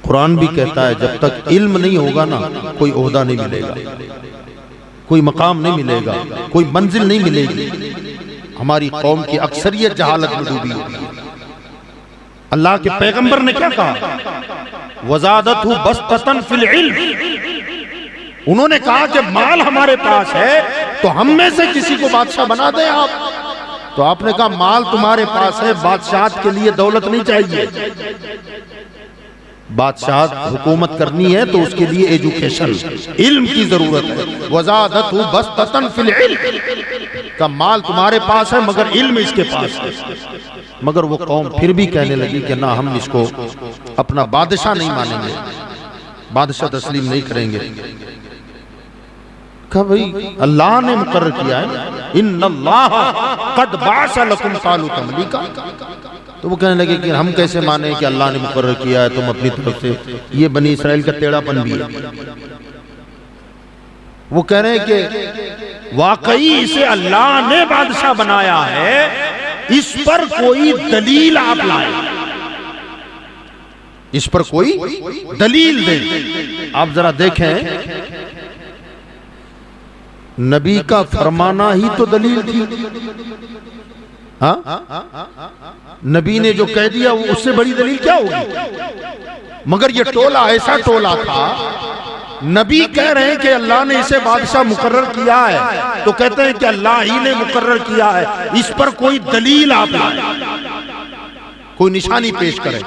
कुरान भी कहता है जब तक इल्म नहीं होगा ना कोई ओहदा नहीं मिलेगा, कोई मकाम नहीं मिलेगा, कोई मंजिल नहीं मिलेगी। हमारी कौम की अक्सरियत जहालत में डूबी होगी। अल्लाह के पैगंबर ने क्या कहा? वज़ादतहु बस्ततन फिल इल्म। उन्होंने कहा कि माल हमारे पास है तो हम में से किसी को बादशाह बना दें आप। तो आपने कहा माल तुम्हारे पास है, बादशाहत के लिए दौलत नहीं चाहिए, बादशाहत हुकूमत करनी है तो उसके लिए एजुकेशन, इल्म की जरूरत है। वज़ादतहु बस्ततन फिल इल्म का माल तुम्हारे पास है मगर इल्म इसके पास है। मगर वो कौम फिर भी कहने लगी कि ना, हम इसको अपना बादशाह नहीं मानेंगे, बादशाह तस्लीम नहीं करेंगे। कहा भाई अल्लाह ने मुकर्रर किया है, इन्नल्लाह क़द बअसा लकुम तालूत मलीका। तो वो कहने लगे कि हम कैसे माने कि अल्लाह ने मुकर्रर किया है, तुम अपनी तरफ से, ये बनी इसराइल का टेढ़ापन भी है। वो कह रहे हैं कि वाकई इसे अल्लाह ने बादशाह बनाया है, इस पर कोई दलील आप लाए, इस पर कोई दलील दे। आप जरा देखें, नबी का फरमाना ही तो दलील थी। हाँ, नबी ने जो कह दिया वो उससे बड़ी दलील क्या होगी। मगर ये टोला ऐसा टोला था, नबी कह रहे हैं कि अल्लाह ने इसे बादशाह मुकर्रर किया है, तो कहते हैं कि अल्लाह ही ने मुकर्रर किया है, इस पर कोई दलील आप लाए, कोई निशानी पेश करें।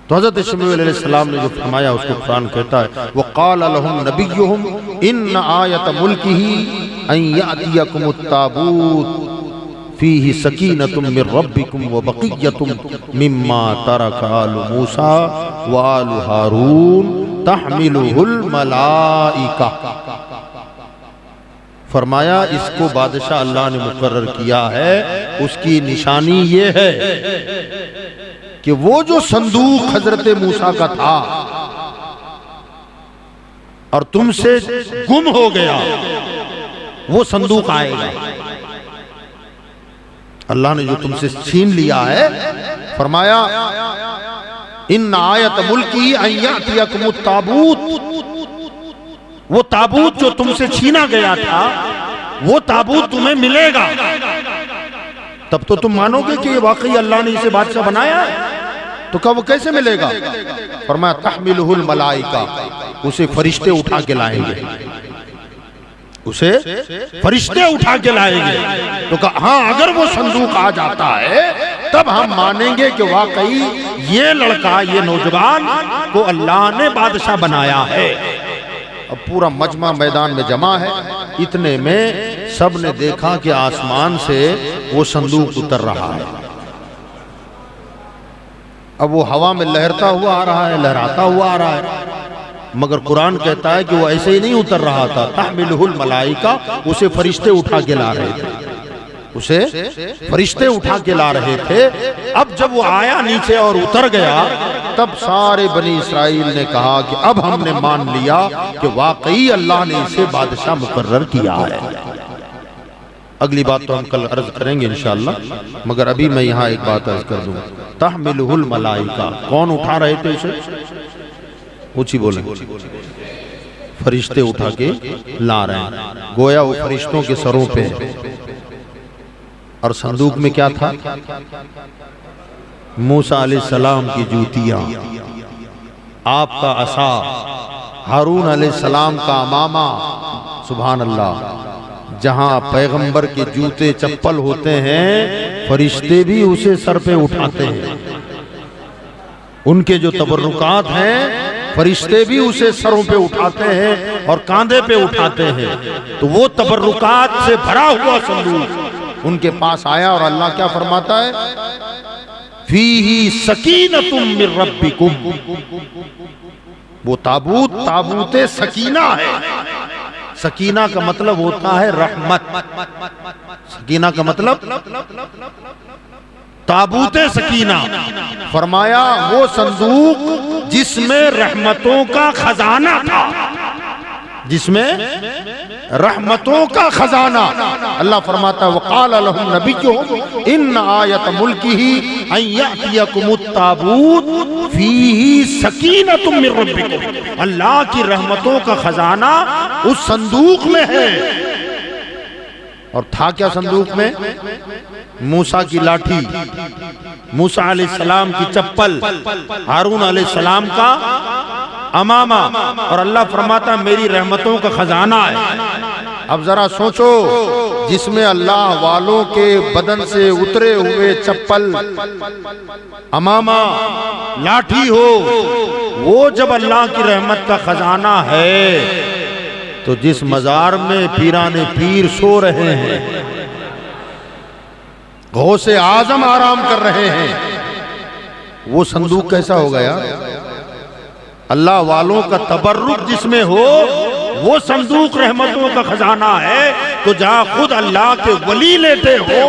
तो हज़रत शमूएल अलैहिस्सलाम ने जो फरमाया उसको कुरान कहता है, वक़ाल लहुम नबियुहुम इन्न आयत मुल्किही अन यातियकुमुत ताबूत फीही सकीनतुम मिर रब्बिकुम व बक़िय्यतुम मिम्मा तरक आलु मूसा व आलु हारून तहमिलुहुल मलाइका। फरमाया इसको बादशाह अल्लाह ने मुकर्रर किया है, उसकी निशानी ये है कि वो जो संदूक हजरत मूसा का था और तुमसे गुम हो गया, वो संदूक आएगा। अल्लाह ने जो तुमसे छीन लिया है, फरमाया इन आयत मुल्की अन यातियकुमुत ताबूत, वो ताबूत जो तुमसे छीना गया था वो ताबूत तुम्हें मिलेगा। तब तो तुम मानोगे कि ये वाकई अल्लाह ने इसे बादशाह बनाया है। तो कहा वो कैसे मिलेगा। फरमाया तहमिलुहुल मलाइका, उसे फरिश्ते उठा के लाएंगे, उसे फरिश्ते उठा के लाएंगे। तो कहा हाँ, अगर वो संदूक आ जाता है तब हम मानेंगे कि वाकई ये लड़का, ये नौजवान को अल्लाह ने बादशाह बनाया है। अब पूरा मजमा मैदान में जमा है, इतने में सब ने देखा कि आसमान से वो संदूक उतर रहा है। अब वो हवा में लहरता हुआ आ रहा है, लहराता हुआ आ रहा है, मगर कुरान कहता है कि वो ऐसे ही नहीं उतर रहा था। तहमिलुहुल मलाइका, उसे फरिश्ते उठा के ला रहे थे, उसे फरिश्ते उठा के ला रहे थे। अब जब वो आया नीचे और उतर गया, तब सारे बनी इस्राइल ने कहा कि अब हमने मान लिया कि वाकई अल्लाह ने इसे बादशाह मुकर्रर किया है। अगली बात तो हम कल अर्ज करेंगे इंशाअल्लाह, मगर अभी मैं यहाँ एक बात अर्ज कर दूं। तहमिलुहुल मलाइका, कौन उठा रहे थे उसे? ऊंची बोले, फरिश्ते उठा के ला रहे हैं, गोया वो फरिश्तों के सरों पे है। और संदूक में क्या था? मूसा अलैहिस्सलाम की जूतियां, आपका असा, हारून अलैहिस्सलाम का अमामा। सुभान अल्लाह, जहां पैगंबर के जूते चप्पल होते हैं, फरिश्ते भी उसे सर पे उठाते हैं। उनके जो तबर्रुकात हैं, फरिश्ते भी उसे सरों पे उठाते हैं और कांधे पे उठाते हैं। तो वो तबर्रुकात से भरा हुआ संदूक उनके पास आया और अल्लाह क्या फरमाता है? फीही सकीनतुम मिर रब्बिकुम, वो ताबूत ताबूते सकीना है। सकीना का मतलब होता है रहमत। सकीना का मतलब ताबूते सकीना। फरमाया वो संदूक जिसमें रहमतों का खजाना था, जिसमें रहमतों का खजाना। अल्लाह फरमाता है वक़ाल लहुम नबियुहुम इन्न आयत मुल्किही अन यातियकुमुत ताबूत फीही सकीनतुम मिर रब्बिकुम। अल्लाह की रहमतों का खजाना उस संदूक में है। और था क्या संदूक में? मूसा की लाठी, मूसा अलैहिस्सलाम की चप्पल, हारून अलैहिस्सलाम का अमामा, और अल्लाह फरमाता मेरी रहमतों का खजाना है। अब जरा सोचो, जिसमें अल्लाह वालों के बदन से उतरे हुए चप्पल, अमामा, लाठी हो, वो जब अल्लाह की रहमत का खजाना है, तो जिस मजार में पीराने पीर सो रहे हैं, गौसे आजम आराम कर रहे हैं, वो संदूक कैसा होगा यार? अल्लाह वालों का तबर्रुक जिसमें हो, वो संदूक रहमतों का खजाना है। तो जहां खुद अल्लाह के वली लेटे हो,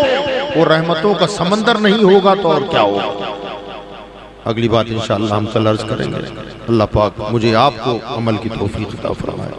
वो रहमतों का समंदर नहीं होगा तो और क्या होगा? अगली बात इंशाअल्लाह हम कल अर्ज करेंगे। अल्लाह पाक मुझे आपको अमल की तौफीक अता फरमाए।